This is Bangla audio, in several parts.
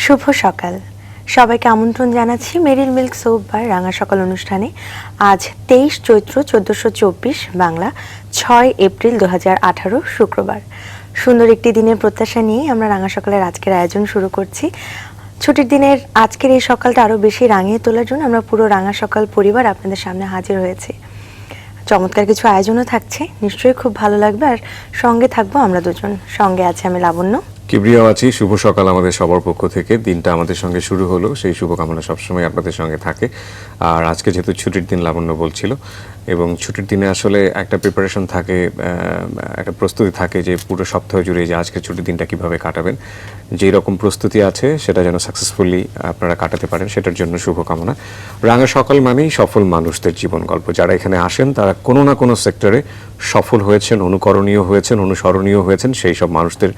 শুভ সকাল সবাইকে আমন্ত্রণ জানাচ্ছি মেরিল মিল্ক সোপ বার রাঙা সকাল অনুষ্ঠানে। আজ 23 চৈত্র 1424 বাংলা 6 এপ্রিল 2018 শুক্রবার। সুন্দর একটি দিনের প্রত্যাশা নিয়ে আমরা রাঙা সকালের আজকের আয়োজন শুরু করছি। ছুটির দিনের আজকের এই সকালটা আরো বেশি রাঙিয়ে তোলার জন্য আমরা পুরো রাঙা সকাল পরিবার আপনাদের সামনে হাজির হয়েছি। চমৎকার কিছু আয়োজনও থাকছে, নিশ্চয়ই খুব ভালো লাগবে। আর সঙ্গে থাকবো আমরা দুজন, সঙ্গে আছে আমি লাবণ্য, কিবরিয়াও আছি। শুভ সকাল আমাদের সবার পক্ষ থেকে। দিনটা আমাদের সঙ্গে শুরু হলো, সেই শুভকামনা সবসময় আপনাদের সঙ্গে থাকে। আর আজকে যেহেতু ছুটির দিন লাবণ্য বলছিল, এবং ছুটির দিনে আসলে একটা প্রিপারেশন থাকে, একটা প্রস্তুতি থাকে যে পুরো সপ্তাহ জুড়ে যে আজকে ছুটির দিনটা কিভাবে কাটাবেন, যেই রকম প্রস্তুতি আছে সেটা যেন সাকসেসফুলি আপনারা কাটাতে পারেন, সেটার জন্য শুভকামনা। রাঙা সকাল মানেই সফল মানুষদের জীবন গল্প। যারা এখানে আসেন তারা কোনো না কোনো সেক্টরে সফল হয়েছেন, অনুকরণীয় হয়েছেন, অনুসরণীয় হয়েছেন, সেই সব মানুষদের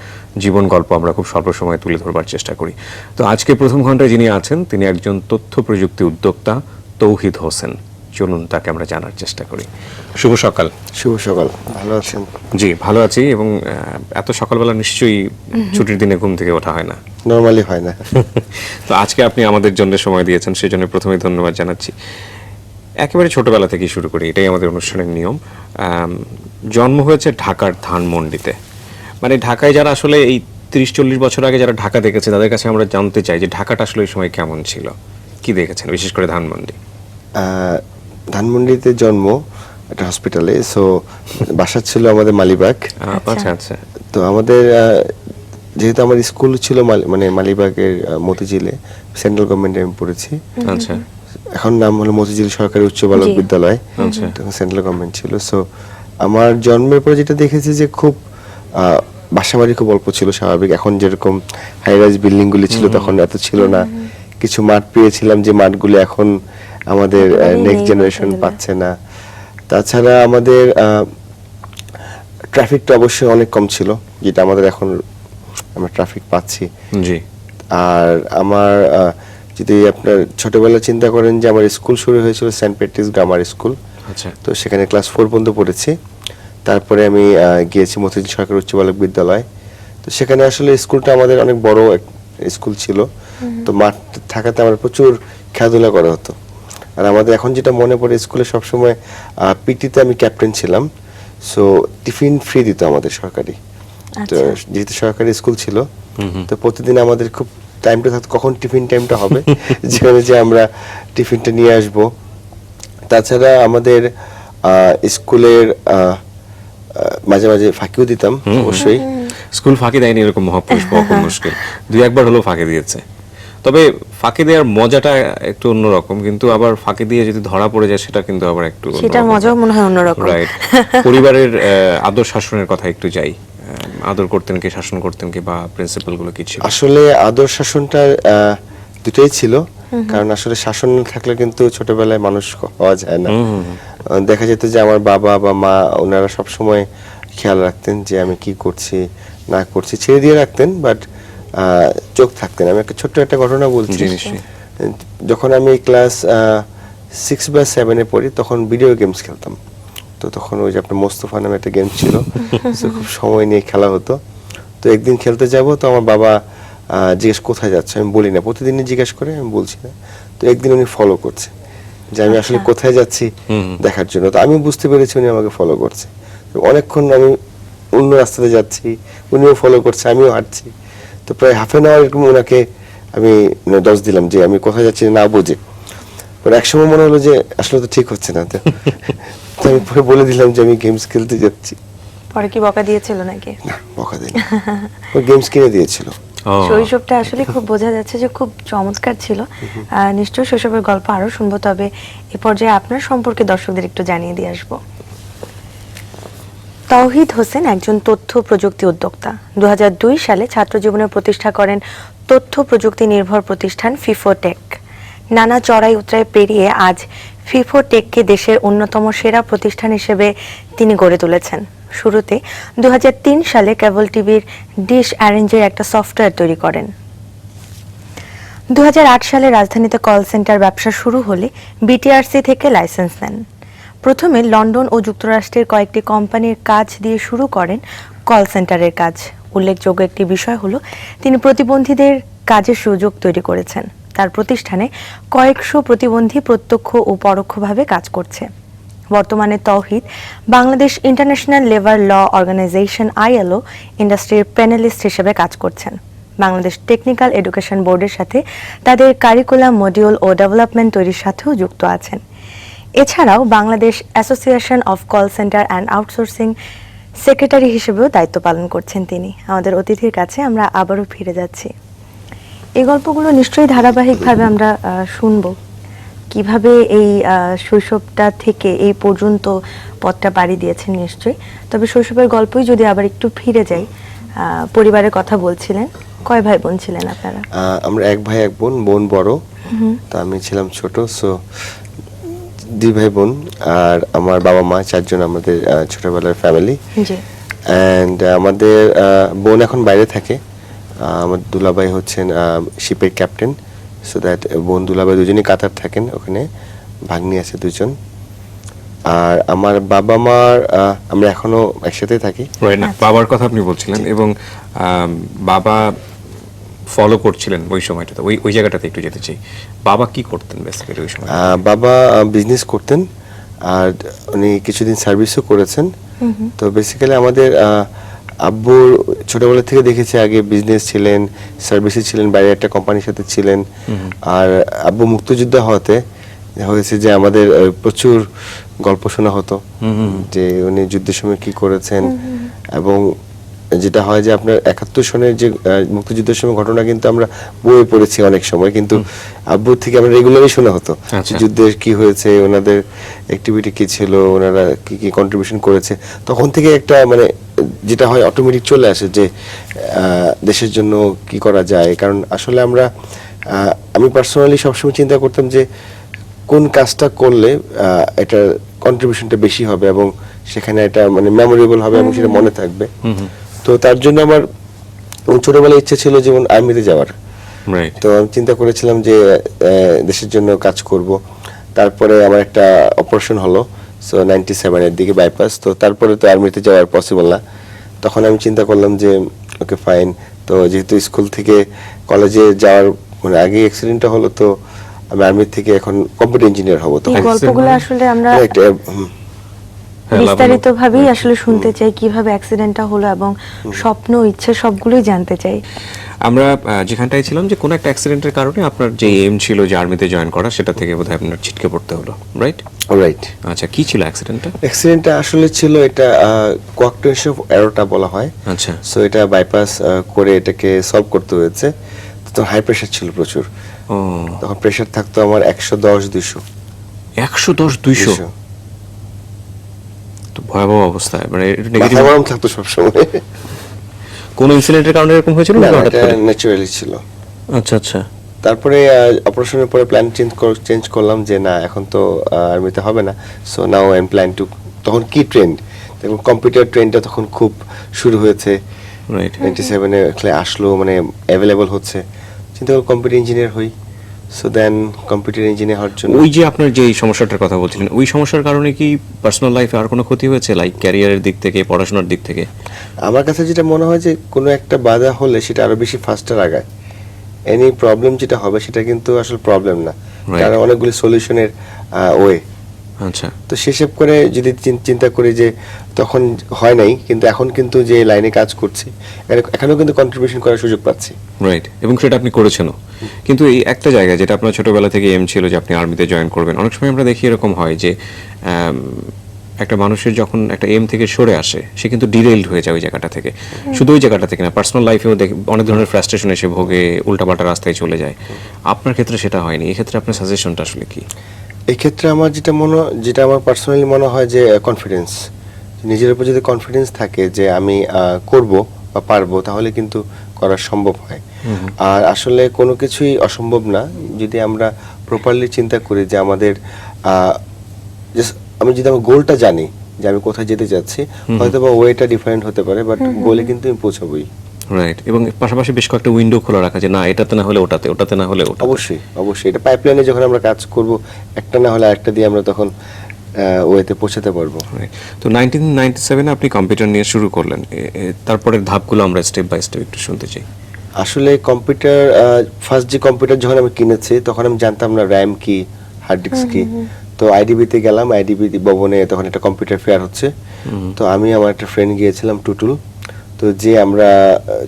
জীবন গল্প আমরা খুব স্বল্প সময়ে তুলে ধরবার চেষ্টা করি। তো আজকে প্রথম ঘন্টায় যিনি আছেন তিনি একজন তথ্য প্রযুক্তি উদ্যোক্তা তৌহিদ হোসেন। চলুন তাকে আমরা জানার চেষ্টা করি। শুভ সকাল। শুভ সকাল, ভালো আছেন? জি ভালো আছি। এবং এত সকালবেলা নিশ্চয়ই ছুটির দিনে ঘুম থেকে ওঠা হয় না? নরমালি হয় না। তো আজকে আপনি আমাদের জন্য সময় দিয়েছেন, সেই জন্য প্রথমে ধন্যবাদ জানাচ্ছি। একেবারে ছোটবেলা থেকে শুরু করি, এটাই আমাদের অনুষ্ঠানের নিয়ম। জন্ম হয়েছে ঢাকার ধানমন্ডিতে। মানে ঢাকায় যারা আসলে এই 30-40 বছর আগে যারা ঢাকা দেখেছে তাদের কাছে আমরা জানতে চাই যে ঢাকাটা আসলে ওই সময় কেমন ছিল, কি দেখেছেন, বিশেষ করে ধানমন্ডি। ধানমন্ডিতে জন্ম, একটা হসপিটালে। সো বাসা ছিল আমাদের মালিবাগ। আচ্ছা আচ্ছা। তো আমাদের যেহেতু আমার স্কুল ছিল মানে মালিবাগের মতিঝিলে, সেন্ট্রাল গভর্নমেন্টে আমি পড়েছি। আচ্ছা। এখন নাম হলো মতিঝিল সরকারি উচ্চ বালক বিদ্যালয়, তখন সেন্ট্রাল গভর্নমেন্ট ছিল। সো আমার জন্মের পরে যেটা দেখেছি যে খুব বাসাবাড়ি খুব অল্প ছিল, স্বাভাবিক। এখন যেরকম হাই রাইজ বিল্ডিং গুলি ছিল তখন এত ছিল না। কিছু মাঠ পেয়েছিলাম যে মাঠগুলি এখন আমাদের নেক্সট জেনারেশন পাচ্ছে না। তাছাড়া আমাদের ট্রাফিকটা অবশ্যই অনেক কম ছিল, যেটা আমাদের এখন আমরা ট্রাফিক পাচ্ছি। জি। আর আমার যদি আপনার ছোটবেলা চিন্তা করেন যে আমার স্কুল শুরু হয়েছিল সেন্ট প্যাট্রিক্স গ্রামার স্কুল। আচ্ছা। তো সেখানে ক্লাস 4 পর্যন্ত পড়েছি। তারপরে আমি গিয়েছি মতিঝিল সরকারি উচ্চ বালক বিদ্যালয়। তো সেখানে আসলে স্কুলটা আমাদের অনেক বড় স্কুল ছিল। তো মাঠ থাকাতে আমার প্রচুর খেলাধুলা করা হতো। আর আমাদের এখন যেটা মনে পড়ে, স্কুলে সবসময় পিটিতে আমি ক্যাপ্টেন ছিলাম। সো টিফিন ফ্রি দিত আমাদের সরকারি। তো যেহেতু সরকারি স্কুল ছিল, তো প্রতিদিন আমাদের খুব টাইমটা থাকতো কখন টিফিন টাইমটা হবে, যেখানে যে আমরা টিফিনটা নিয়ে আসব। তাছাড়া আমাদের স্কুলের মাঝে মাঝে ফাঁকিও দিতাম অবশ্যই। স্কুল ফাঁকি দেয়নি এরকম মহাপুরুষ পাওয়া খুব মুশকিল। 2-1 হলো ফাঁকি দিয়েছে। তবে ফাঁকি দেওয়ার মজাটা একটু অন্যরকম, কিন্তু আবার ফাঁকি দিয়ে যদি ধরা পড়ে যায় সেটা কিন্তু আবার একটু সেটার মজাও মনে হয় অন্যরকম। রাইট। পরিবারের আদর শাসনের কথা একটু যাই। আদর করতেন কি, শাসন করতেন কি, বা প্রিন্সিপাল গুলো কি ছিল? আসলে আদর শাসনটা দুটোই ছিল। কারণ আসলে শাসন থাকলে কিন্তু ছোটবেলায় মানুষ হওয়া যায় না। দেখা যেত যে আমার বাবা বা মা ওনারা সব সময় খেয়াল রাখতেন যে আমি কি করছি না করছি, ছেড়ে দিয়ে রাখতেন, বাট চোখ থাকতেন। আমি একটা ছোট্ট একটা ঘটনা বলছি। যখন আমি ক্লাস 6 বা 7-এ পড়ি তখন ভিডিও গেমস খেলতাম। তো তখন ওই যে আপনার মোস্তফা নামে একটা গেম ছিল, খুব সময় নিয়ে খেলা হতো। তো একদিন খেলতে যাব, তো আমার বাবা জিজ্ঞেস কোথায় যাচ্ছে, আমি বলি না, প্রতিদিনই জিজ্ঞেস করে, আমি বলছি না। তো একদিন উনি ফলো করছে যে আমি আসলে কোথায় যাচ্ছি দেখার জন্য। তো আমি বুঝতে পেরেছি উনি আমাকে ফলো করছে। অনেকক্ষণ আমি অন্য রাস্তাতে যাচ্ছি, উনিও ফলো করছে, আমিও হাঁটছি। তো প্রায় হাফ অ্যান আওয়ার এরকম ওনাকে আমি দোষ দিলাম যে আমি কোথায় যাচ্ছি না বুঝে। পরে একসময় মনে হলো যে আসলে তো ঠিক হচ্ছে না। তো আমি পরে বলে দিলাম যে আমি গেমস খেলতে যাচ্ছি। পরে কি বকা দিয়েছিল নাকি? না, বকা দেয়নি, ও গেমস কিনে দিয়েছিল। শৈশবটা আসলে খুব বোঝা যাচ্ছে যে খুব চমৎকার ছিল। নিশ্চয়ই শৈশবের গল্প আরো শুনবো, তবে এ পর্যায়ে আপনার সম্পর্কে দর্শকদের একটু জানিয়ে দিয়ে আসবো। তৌহিদ হোসেন একজন তথ্য প্রযুক্তি উদ্যোক্তা। 2002 সালে ছাত্র জীবনে প্রতিষ্ঠা করেন তথ্য প্রযুক্তি নির্ভর প্রতিষ্ঠান ফিফোটেক। নানা চড়াই উতরাই পেরিয়ে আজ ফিফোটেককে দেশের অন্যতম সেরা প্রতিষ্ঠান হিসেবে তিনি গড়ে তুলেছেন। শুরুতে 2003 সালে কেবল টিভির ডিশ অ্যারেঞ্জের একটা সফটওয়্যার তৈরি করেন। 2008 সালে রাজধানীতে কল সেন্টার ব্যবসা শুরু হলে বিটিআরসি থেকে লাইসেন্স নেন। প্রথমে লন্ডন ও যুক্তরাষ্ট্রের কয়েকটি কোম্পানির কাজ দিয়ে শুরু করেন কল সেন্টারের কাজ। উল্লেখযোগ্য একটি বিষয় হলো তিনি প্রতিবন্ধীদের কাজের সুযোগ তৈরি করেছেন। তার প্রতিষ্ঠানে কয়েকশো প্রতিবন্ধী প্রত্যক্ষ ও পরোক্ষভাবে কাজ করছে। বর্তমানে Touhid Bangladesh international labour law organisation ILO ইন্ডাস্ট্রির প্যানেলিস্ট হিসেবে কাজ করছেন। বাংলাদেশ টেকনিক্যাল এডুকেশন বোর্ডের সাথে তাদের কারিকুলাম মডিউল ও ডেভেলপমেন্ট তৈরির সাথেও যুক্ত আছেন। এছাড়াও Bangladesh association of call centre and outsourcing secretary হিসেবেও দায়িত্ব পালন করছেন তিনি। আমাদের অতিথির কাছে আমরা আবারও ফিরে যাচ্ছি। এই গল্পগুলো নিশ্চয়ই ধারাবাহিকভাবে আমরা শুনব, কিভাবে এই শৈশবটা থেকে এই পর্যন্ত পথটা পাড়ি দিয়েছেন নিশ্চয়ই। তবে শৈশবের গল্পই যদি আবার একটু ফিরে যাই, পরিবারের কথা বলছিলেন, কয় ভাই বোন ছিলেন আপনারা? আমরা এক ভাই এক বোন, বোন বড়, তো আমি ছিলাম ছোট। সো 2 ভাই বোন আর আমার বাবা মা, 4 জন আমাদের ছোটবেলার ফ্যামিলি। জি। অ্যান্ড আমাদের বোন এখন বাইরে থাকে। আমার দুলাভাই হচ্ছেন শিপের ক্যাপ্টেন। সো দ্যাট বোন দুলাভাই দুজনই কাতার থাকেন, ওখানে ভাগ্নি আছে 2 জন। আর আমার বাবা মার আমরা এখনো একসাথে থাকি। না, বাবার কথা আপনি বলছিলেন এবং বাবা ফলো করছিলেন ওই সময়টাতে, ওই জায়গাটাতে একটু যেতে চাই। বাবা কি করতেন বেসিক্যালি ওই সময়? বাবা বিজনেস করতেন আর উনি কিছুদিন সার্ভিসও করেছেন। তো বেসিক্যালি আমাদের আব্বুর ছোটবেলা থেকে দেখেছি আগে বিজনেস ছিলেন, সার্ভিসে ছিলেন, বাইরে একটা কোম্পানির সাথে ছিলেন। আর আব্বু মুক্তিযুদ্ধ হওয়াতে হয়েছে যে আমাদের প্রচুর গল্প শোনা হতো যে উনি যুদ্ধের সময় কি করেছেন। এবং যেটা হয় যে আপনার 71 সনের যে মুক্তিযুদ্ধের সময় ঘটনা কিন্তু আমরা বইয়ে পড়েছি অনেক সময়, কিন্তু আব্বুর থেকে আমরা রেগুলারই শোনা হতো যুদ্ধের কি হয়েছে, ওনাদের অ্যাক্টিভিটি কি ছিল, ওনারা কি কি কন্ট্রিবিউশন করেছে। তখন থেকে একটা মানে যেটা হয় অটোমেটিক চলে আসে যে দেশের জন্য কি করা যায়। কারণ আসলে আমি পার্সোনালি সবসময় চিন্তা করতাম যে কোন কাজটা করলে এটার কন্ট্রিবিউশনটা বেশি হবে এবং সেখানে এটা মানে মেমোরেবল হবে এবং সেটা মনে থাকবে। তো তার জন্য আমার ছোটবেলায় ইচ্ছে ছিল যেমন আর্মিতে যাওয়ার। তো আমি চিন্তা করেছিলাম যে দেশের জন্য কাজ করব। তারপরে আমার একটা অপারেশন হলো, সো 97 এর দিকে বাইপাস। তো তারপরে তো আর্মিতে যাওয়ার পসিবল না। তখন আমি চিন্তা করলাম যে ওকে ফাইন, তো যেহেতু স্কুল থেকে কলেজে যাওয়ার মানে আগে অ্যাক্সিডেন্টটা হলো, তো আমি আর্মি থেকে এখন কম্পিউটার ইঞ্জিনিয়ার হব। তো এই গল্পগুলো আসলে আমরা বিস্তারিতভাবেই আসলে শুনতে চাই, কিভাবে অ্যাক্সিডেন্টটা হলো এবং স্বপ্ন ইচ্ছে সবগুলোই জানতে চাই। আমরা যেখানটায় ছিলাম যে কোনো একটা অ্যাক্সিডেন্টের কারণে আপনার যে এম ছিল যে আর্মিতে জয়েন করা, সেটা থেকে বোধহয় আপনার ছিটকে পড়তে হলো, রাইট? রাইট। আচ্ছা, কি ছিল অ্যাক্সিডেন্টটা? অ্যাক্সিডেন্টটা আসলে ছিল এটা কোয়াক্টেশন অফ এরোটা বলা হয়। আচ্ছা। সো এটা বাইপাস করে এটাকে সলভ করতে হয়েছে। তো হাই প্রেশার ছিল প্রচুর। তখন প্রেশার থাকতো আমার 110-200। 110-200? তো ভয়াবহ অবস্থা। মানে নেগেটিভ গরম থাকতো সব সময়। কোন ইনসিডেন্টের কারণে এরকম হয়েছিল না? এটা ন্যাচারালি ছিল। আচ্ছা আচ্ছা। তারপরে অপারেশনের পরে প্ল্যান চেঞ্জ করলাম যে না, এখন তো আর্মিতে হবে না। So now I am plan to, তখন কি ট্রেন্ড, দেখুন কম্পিউটার ট্রেন্ডটা তখন খুব শুরু হয়েছে। 97 এ আসলো, মানে অ্যাভেলেবল হচ্ছে। চিন্তা করে কম্পিউটার ইঞ্জিনিয়ার হই। সো দেন কম্পিউটার ইঞ্জিনিয়ার হওয়ার জন্য ওই যে আপনার যে সমস্যাটার কথা বলছিলেন, ওই সমস্যার কারণে কি পার্সোনাল লাইফে আর কোনো ক্ষতি হয়েছে, লাইক ক্যারিয়ারের দিক থেকে, পড়াশোনার দিক থেকে? আমার কাছে যেটা মনে হয় যে কোনো একটা বাধা হলে সেটা আরো বেশি ফাস্টার আগায়। এনি প্রবলেম যেটা হবে সেটা কিন্তু আসলে প্রবলেম না, কারণ অনেকগুলি সলিউশনের ওয়ে। আচ্ছা। তো সেসব করে যদি চিন্তা করি যে তখন হয় নাই, কিন্তু এখন কিন্তু যে লাইনে কাজ করছি এখানেও কিন্তু কন্ট্রিবিউশন করার সুযোগ পাচ্ছি। রাইট, এবং সেটা আপনি করেছেনও। কিন্তু এই একটা জায়গায় যেটা আপনার ছোটবেলা থেকে এম ছিল যে আপনি আর্মিতে জয়েন করবেন, অনেক সময় আমরা দেখি এরকম হয় যে একটা মানুষের যখন একটা এম থেকে সরে আসে, সে কিন্তু ডিরেইলড হয়ে যায় ওই জায়গাটা থেকে। শুধু ওই জায়গাটা থেকে না, পার্সোনাল লাইফেও অনেক ধরনের ফ্রাস্ট্রেশন এসে ভোগে, উল্টাপাল্টা রাস্তায় চলে যায়। আপনার ক্ষেত্রে সেটা হয়নি। এই ক্ষেত্রে আপনার সাজেশনটা আসলে কি? এই ক্ষেত্রে আমার যেটা আমার পার্সোনালি মনে হয় যে কনফিডেন্স, নিজের উপর যদি কনফিডেন্স থাকে যে আমি করব বা পারবো, তাহলে কিন্তু করা সম্ভব হয়। আর আসলে কোনো কিছুই অসম্ভব না যদি আমরা প্রপারলি চিন্তা করি যে আমাদের আমি যদি আমার গোলটা জানি যে আমি কোথায় যেতে যাচ্ছি, হয়তো বা ওয়েটা ডিফারেন্ট হতে পারে, বাট গোলে কিন্তু আমি পৌঁছাবোই। রাইট, এবং পাশাপাশি বেশ কয়েকটা উইন্ডো খোলা রাখা, যে না এটাতে না হলে ওটাতে, ওটাতে না হলে ওটা। অবশ্যই অবশ্যই, এটা পাইপলাইনে যখন আমরা কাজ করব, একটা না হলে আরেকটা দিয়ে আমরা তখন ওয়েতে পৌঁছাতে পারবো। তো 1997 আপনি কম্পিউটার নিয়ে শুরু করলেন, তারপরের ধাপগুলো আমরা স্টেপ বাই স্টেপ একটু শুনতে চাই। আসলে কম্পিউটার ফার্স্ট যে কম্পিউটার যখন আমি কিনেছি তখন আমি জানতাম না র্যাম কি, হার্ড ডিস্ক কি। তো আইডিবিতে গেলাম, আইডিবি ভবনে তখন একটা কম্পিউটার ফেয়ার হচ্ছে। তো আমি আমার একটা ফ্রেন্ড গিয়েছিলাম টুটুল। তো যে আমরা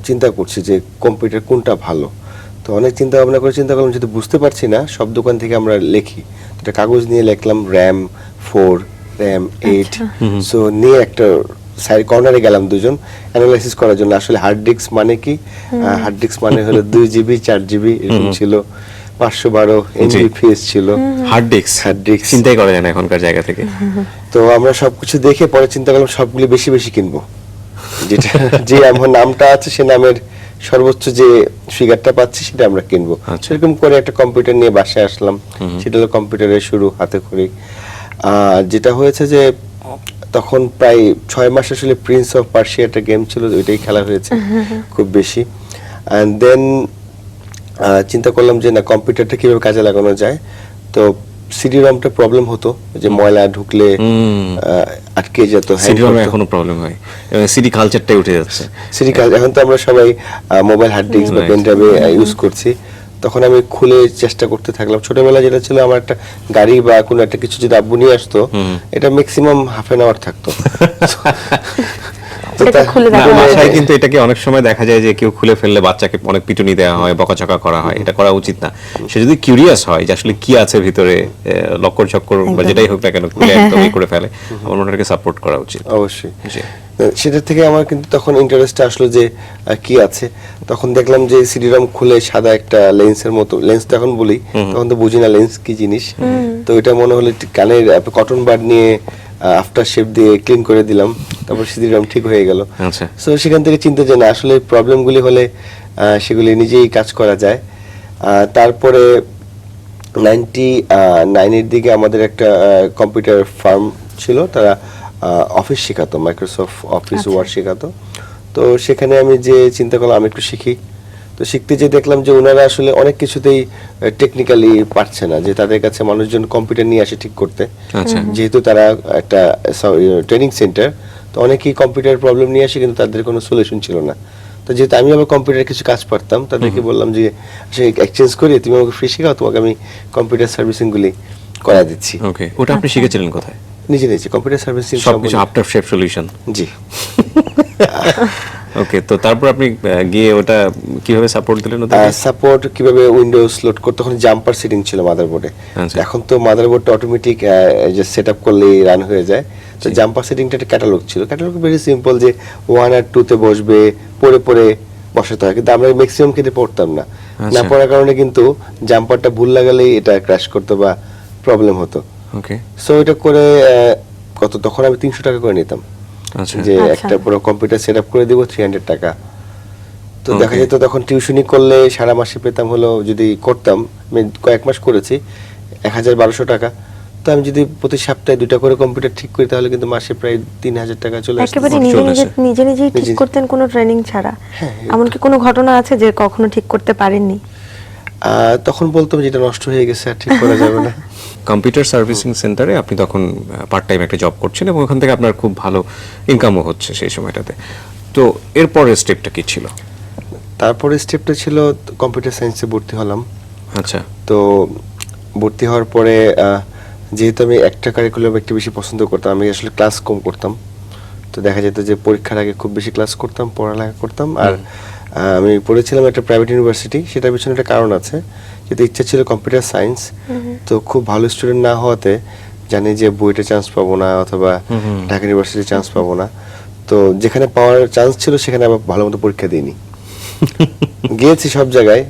চিন্তা করছি যে কম্পিউটার কোনটা ভালো। তো অনেক চিন্তা ভাবনা করে চিন্তা করলাম যদি বুঝতে পারছি না সব দোকান থেকে আমরা লিখি, একটা কাগজ নিয়ে লিখলাম র্যাম 4, র্যাম 8। সো নিয়ে একটা সাইড কর্নারে গেলাম দুজন অ্যানালাইসিস করার জন্য আসলে হার্ড ডিস্ক মানে কি। হার্ড ডিস্ক মানে হলো 2 জিবি 4 জিবি এরকম ছিল, 512 এমবিপিএস ছিল হার্ড ডিস্ক। হার্ড ডিস্ক চিন্তাই করা যায় না এখনকার জায়গা থেকে। তো আমরা সবকিছু দেখে পরে চিন্তা করলাম সবগুলো বেশি বেশি কিনবো, যেটা যে আমার নামটা আছে সে নামের সর্বোচ্চ যে ফিগারটা পাচ্ছি সেটা আমরা কিনবো। আচ্ছা। সেরকম করে একটা কম্পিউটার নিয়ে বাসায় আসলাম, সেটা হলো কম্পিউটারের শুরু হাতে খড়ি। যেটা হয়েছে যে তখন প্রায় 6 মাস আসলে প্রিন্স অফ পার্সিয়া একটা গেম ছিল, ওইটাই খেলা হয়েছে খুব বেশি। অ্যান্ড দেন চিন্তা করলাম যে না কম্পিউটারটা কিভাবে কাজে লাগানো যায়। তো সিডি রমটা প্রবলেম হতো, যে ময়লা ঢুকলে আটকে যেত, সিডি রমে এখনো প্রবলেম হয়, সিডি কালচারটাই উঠে যাচ্ছে। সিডি এখন তো আমরা সবাই মোবাইল হার্ড ডিস্ক বা পেন ড্রাইভে ইউজ করছি। তখন আমি খুলে চেষ্টা করতে থাকলাম। ছোটবেলায় যেটা ছিল আমার একটা গাড়ি বা কোনো একটা কিছু যদি আব্বু নিয়ে আসতো, এটা ম্যাক্সিমাম হাফ এন আওয়ার থাকতো। তো সেটা খুলে না, দেখা বাসায় যায়। কিন্তু এটাকে অনেক সময় দেখা যায় যে কেউ খুলে ফেললে বাচ্চাকে অনেক পিটুনি দেওয়া হয়, বকাঝকা করা হয়, এটা করা উচিত না। সে যদি কিউরিয়াস হয় যে আসলে কি আছে ভিতরে, লক্কর চক্কর বা যেটাই হোক না কেন, খুলে একদম করে ফেলে, আমার মনে হয় এটাকে সাপোর্ট করা উচিত। অবশ্যই জি। সেটা থেকে আমার কিন্তু তখন ইন্টারেস্ট আসলো যে কি আছে। তখন দেখলাম যে সিডি রম খুলে সাদা একটা লেন্সের মতো, লেন্স তো এখন বলি, তখন তো বুঝি না লেন্স কি জিনিস। তো এটা মনে হলো একটু কানের কটন বাড নিয়ে আফটার শেপ দিয়ে ক্লিন করে দিলাম, তারপর সিডি রম ঠিক হয়ে গেল। আচ্ছা। সো সেখান থেকে চিন্তা যে না আসলে প্রবলেমগুলি হলে সেগুলি নিজেই কাজ করা যায়। তারপরে 99-এর দিকে আমাদের একটা কম্পিউটার ফার্ম ছিল, তারা অফিস শেখাতো, মাইক্রোসফট অফিস ওয়ার্ড শেখাতো। তো সেখানে আমি যে চিন্তা করলাম আমি একটু শিখি। তো শিখতে যে দেখলাম যে ওনারা আসলে অনেক কিছুতেই টেকনিক্যালি পারছে না, যে তাদের কাছে মানুষজন কম্পিউটার নিয়ে আসে ঠিক করতে। আচ্ছা। যেহেতু তারা একটা ট্রেনিং সেন্টার, তো অনেকেই কম্পিউটার প্রবলেম নিয়ে আসে কিন্তু তাদের কোনো সলিউশন ছিল না। তো যেহেতু আমি আমার কম্পিউটার কিছু কাজ পারতাম, তাদেরকে বললাম যে আসলে এক্সচেঞ্জ করি, তুমি আমাকে ফ্রি শেখাও, তোমাকে আমি কম্পিউটার সার্ভিসিং গুলি করা দিচ্ছি। ওকে, ওটা আপনি শিখেছিলেন কোথায়? নিজে নিজে কম্পিউটার সার্ভিসিং সবকিছু আফটার শেপ সলিউশন। জি। ওকে, তো তারপর আপনি গিয়ে ওটা কিভাবে সাপোর্ট দিলেন ওদের? সাপোর্ট কিভাবে উইন্ডোজ লোড করতে, তখন জাম্পার সেটিং ছিল মাদারবোর্ডে। আচ্ছা। এখন তো মাদারবোর্ডটা অটোমেটিক যে সেটআপ করলেই রান হয়ে যায়। তো জাম্পার সেটিংটা একটা ক্যাটালগ ছিল, ক্যাটালগ ভেরি সিম্পল, যে 1 আর 2 তে বসবে, পরে পরে বসাতে হয়, কিন্তু আমরা ম্যাক্সিমাম ক্ষেত্রে পড়তাম না। না পড়ার কারণে কিন্তু জাম্পারটা ভুল লাগালেই এটা ক্র্যাশ করতো বা প্রবলেম হতো। ওকে। সো এটা করে কত তখন আমি 300 টাকা করে নিতাম, আচ্ছা। যে আচ্ছা। একটা পুরো কম্পিউটার সেটআপ করে দিব 300 টাকা। তো দেখা Okay. যেত তখন টিউশনি করলে সারা মাসে পেতাম হলো, যদি করতাম আমি কয়েক মাস করেছি, 1000-1200 টাকা। তো আমি যদি প্রতি সপ্তাহে 2টা করে কম্পিউটার ঠিক করি তাহলে কিন্তু মাসে প্রায় 3000 টাকা চলে আসতো। একেবারে নিজে নিজেই ঠিক নিজে- করতেন কোনো ট্রেনিং ছাড়া? হ্যাঁ, এমনকি কোনো ঘটনা আছে যে কখনো ঠিক করতে পারেননি? তখন বলতাম যেটা নষ্ট হয়ে গেছে আর ঠিক করা যাবে না। কম্পিউটার সার্ভিসিং সেন্টারে আপনি তখন পার্ট টাইম একটা জব করছেন এবং ওখান থেকে আপনার খুব ভালো ইনকামও হচ্ছে সেই সময়টাতে। তো এরপরের স্টেপটা কি ছিল? তারপরে স্টেপটা ছিল কম্পিউটার সায়েন্সে ভর্তি হলাম। আচ্ছা। তো ভর্তি হওয়ার পরে যেহেতু আমি একটা কারিকুলাম একটু বেশি পছন্দ করতাম, আমি আসলে ক্লাস কম করতাম। তো দেখা যেত যে পরীক্ষার আগে খুব বেশি ক্লাস করতাম, পড়ালেখা করতাম। আর আমি পড়েছিলাম একটা প্রাইভেট ইউনিভার্সিটি, সেটার পিছনে একটা কারণ আছে, যেহেতু ইচ্ছা ছিল কম্পিউটার সায়েন্স। তো খুব ভালো স্টুডেন্ট না হওয়াতে জানি যে বুয়েটে চান্স পাবো না অথবা ঢাকা ইউনিভার্সিটি চান্স পাবো না। তো যেখানে পাওয়ার চান্স ছিল সেখানে আবার ভালো মতো পরীক্ষা দিইনি। গিয়েছি সব জায়গায়,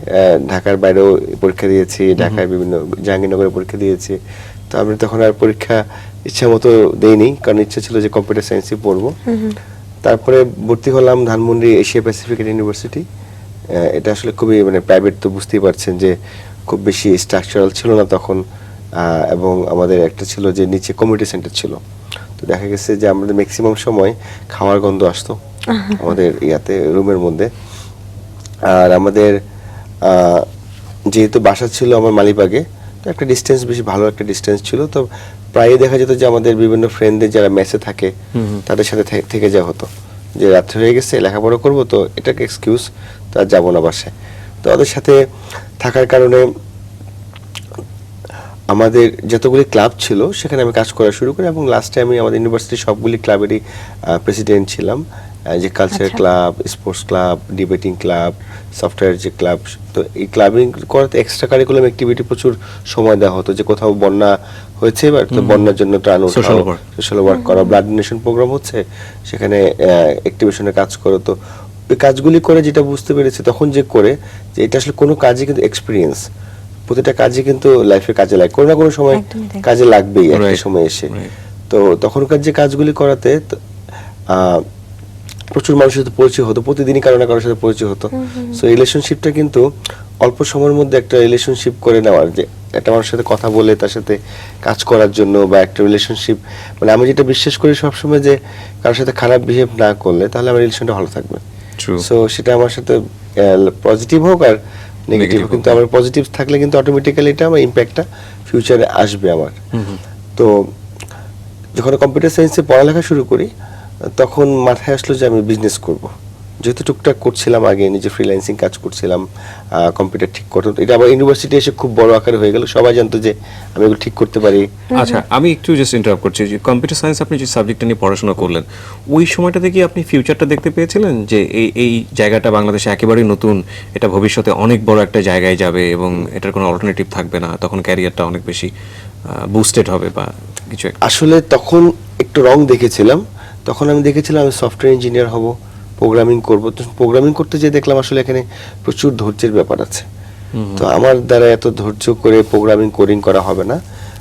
ঢাকার বাইরেও পরীক্ষা দিয়েছি, ঢাকায় বিভিন্ন জাহাঙ্গীরনগরে পরীক্ষা দিয়েছি। তো আমি তখন আর পরীক্ষা ইচ্ছা মতো দেইনি, কারণ ইচ্ছা ছিল যে কম্পিউটার সায়েন্সই পড়বো। তারপরে ভর্তি হলাম ধানমন্ডি এশিয়া প্যাসিফিক ইউনিভার্সিটি। এটা আসলে খুবই মানে প্রাইভেট, তো বুঝতেই পারছেন যে খুব বেশি স্ট্রাকচারাল ছিল না তখন। এবং আমাদের একটা ছিল যে নিচে কমিউনিটি সেন্টার ছিল। তো দেখা গেছে যে আমাদের ম্যাক্সিমাম সময় খাওয়ার গন্ধ আসতো আমাদের ইয়াতে রুমের মধ্যে। আর আমাদের যেহেতু বাসা ছিল আমার মালিবাগে, তো একটা ডিস্টেন্স, বেশি ভালো একটা ডিস্টেন্স ছিল। তো প্রায়ই দেখা যেত যে আমাদের বিভিন্ন ফ্রেন্ডদের যারা মেসে থাকে তাদের সাথে থেকে যাওয়া হতো, যে রাত্রে হয়ে গেছে লেখাপড়া করবো, তো এটাকে এক্সকিউজ। তো তো আর যাবো না বাসায়। তো ওদের সাথে থাকার কারণে আমাদের যতগুলি ক্লাব ছিল সেখানে আমি কাজ করা শুরু করি, এবং লাস্টে আমি আমাদের ইউনিভার্সিটির সবগুলি ক্লাবেরই প্রেসিডেন্ট ছিলাম, যে কালচার আচ্ছা। Club, sports club, debating club, software যে ক্লাব। তো এই ক্লাবিং করাতে এক্সট্রা কারিকুলাম অ্যাক্টিভিটি প্রচুর সময় দেওয়া হতো, যে কোথাও বন্যা হয়েছে এবার, তো বন্যার জন্য ত্রাণ Social উঠাও, work. সোশ্যাল ওয়ার্ক করা, ব্লাড ডোনেশন প্রোগ্রাম হচ্ছে সেখানে অ্যাক্টিভেশনের কাজ করো। তো ওই কাজগুলি করে যেটা বুঝতে পেরেছি তখন যে করে, যে এটা আসলে কোনো কাজে কিন্তু এক্সপিরিয়েন্স, প্রতিটা কাজে কিন্তু লাইফে কাজে লাগে, কোনো না কোনো সময় একদমই তাই। কাজে লাগবেই একটা Right, সময় এসে। right. তো তখনকার যে কাজগুলি করাতে প্রচুর মানুষের সাথে পরিচয় হতো, প্রতিদিনই কারো না কারোর সাথে পরিচয় হতো। সো রিলেশনশিপটা কিন্তু অল্প সময়ের মধ্যে একটা রিলেশনশিপ করে নেওয়ার, যে একটা মানুষের সাথে কথা বলে তার সাথে কাজ করার জন্য, বা একটা রিলেশনশিপ, মানে আমি যেটা বিশ্বাস করি সবসময়, যে কারোর সাথে খারাপ বিহেভ না করলে তাহলে আমার রিলেশনটা ভালো থাকবে। True. সো সেটা আমার সাথে পজিটিভ হোক আর নেগেটিভ Negative হোক, হোক। কিন্তু আমার পজিটিভ থাকলে কিন্তু অটোমেটিক্যালি এটা আমার ইম্প্যাক্টটা ফিউচারে আসবে আমার। তো যখন কম্পিউটার সায়েন্সে পড়ালেখা শুরু করি তখন মাথায় আসলো যে আমি বিজনেস করব, যেহেতু টুকটাক করছিলাম আগে, নিজে ফ্রিল্যান্সিং কাজ করছিলাম, কম্পিউটার ঠিক করতাম। এটা আবার ইউনিভার্সিটি এসে খুব বড় আকারে হয়ে গেল, সবাই জানতো যে আমি এগুলো ঠিক করতে পারি। আচ্ছা, আমি একটু জাস্ট ইন্টারাপ্ট করছি, যে কম্পিউটার সায়েন্স আপনি যে সাবজেক্টটা নিয়ে পড়াশোনা করলেন, ওই সময়টাতে কি আপনি ফিউচারটা দেখতে পেয়েছিলেন যে এই জায়গাটা বাংলাদেশে একেবারেই নতুন, এটা ভবিষ্যতে অনেক বড় একটা জায়গায় যাবে এবং এটার কোনো অল্টারনেটিভ থাকবে না, তখন ক্যারিয়ারটা অনেক বেশি বুস্টেড হবে বা কিছু একটা? আসলে তখন একটু রং দেখেছিলাম, তখন আমি দেখেছিলাম আমি সফটওয়্যার ইঞ্জিনিয়ার হব, প্রোগ্রামিং করব। তো প্রোগ্রামিং করতে যেয়ে দেখলাম আসলে এখানে প্রচুর ধৈর্যের ব্যাপার আছে। তো আমার দ্বারা এত ধৈর্য করে প্রোগ্রামিং কোডিং করা হবে না,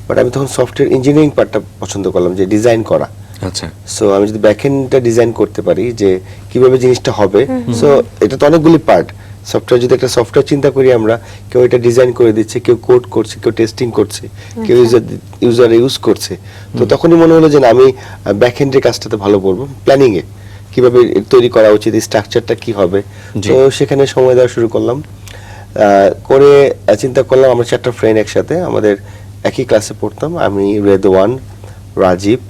বাট আমি তখন সফটওয়্যার ইঞ্জিনিয়ারিং পার্টটা পছন্দ করলাম, যে ডিজাইন করা। আচ্ছা, সো আমি যদি ব্যাকএন্ডটা ডিজাইন করতে পারি, যে কিভাবে জিনিসটা হবে, সো এটা তো অনেকগুলি পার্ট। সফটওয়্যার, যদি একটা সফটওয়্যার চিন্তা করি আমরা, কেউ এটা ডিজাইন করে দিচ্ছে, কেউ কোড করছে, কেউ টেস্টিং করছে, কেউ ইউজার ইউজ করছে। তো তখনই মনে হলো যে না, আমি ব্যাকএন্ডের কাজটাতে ভালো করবো, প্ল্যানিং এ কিভাবে তৈরি করা উচিত, স্ট্রাকচারটা কি হবে। জি। তো সেখানে সময় দেওয়া শুরু করলাম, করে চিন্তা করলাম আমরা 4টা ফ্রেন্ড একসাথে, আমাদের একই ক্লাসে পড়তাম, আমি, রেদওয়ান, রাজীব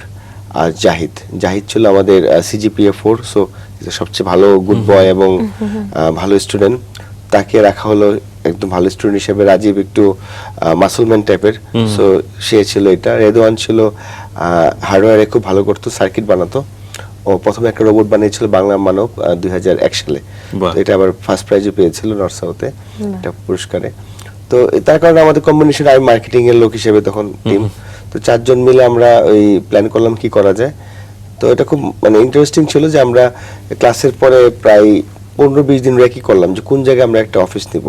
আর জাহিদ। জাহিদ ছিল আমাদের সিজিপিএ 4, সো সবচেয়ে ভালো গুড বয় এবং ভালো স্টুডেন্ট, তাকে রাখা হলো একদম ভালো স্টুডেন্ট হিসেবে। রাজীব একটু মাসলম্যান টাইপের, সো সে ছিল এটা। রেদওয়ান ছিল হার্ডওয়্যারে খুব ভালো করতো, সার্কিট বানাতো। ও প্রথমে একটা রোবট বানিয়েছিল বাংলা মানব 2001 সালে। বাহ। তো এটা আবার ফার্স্ট প্রাইজও পেয়েছিল নর্থ সাউথে এটা পুরস্কারে। তো তার কারণে আমাদের কম্বিনেশন, আমি মার্কেটিং এর লোক হিসেবে তখন টিম। তো 4 জন মিলে আমরা ওই প্ল্যান করলাম কি করা যায়। তো এটা খুব মানে ইন্টারেস্টিং ছিল যে আমরা ক্লাসের পরে প্রায় 15-20 দিন রেকি করলাম যে কোন জায়গায় আমরা একটা অফিস নিব।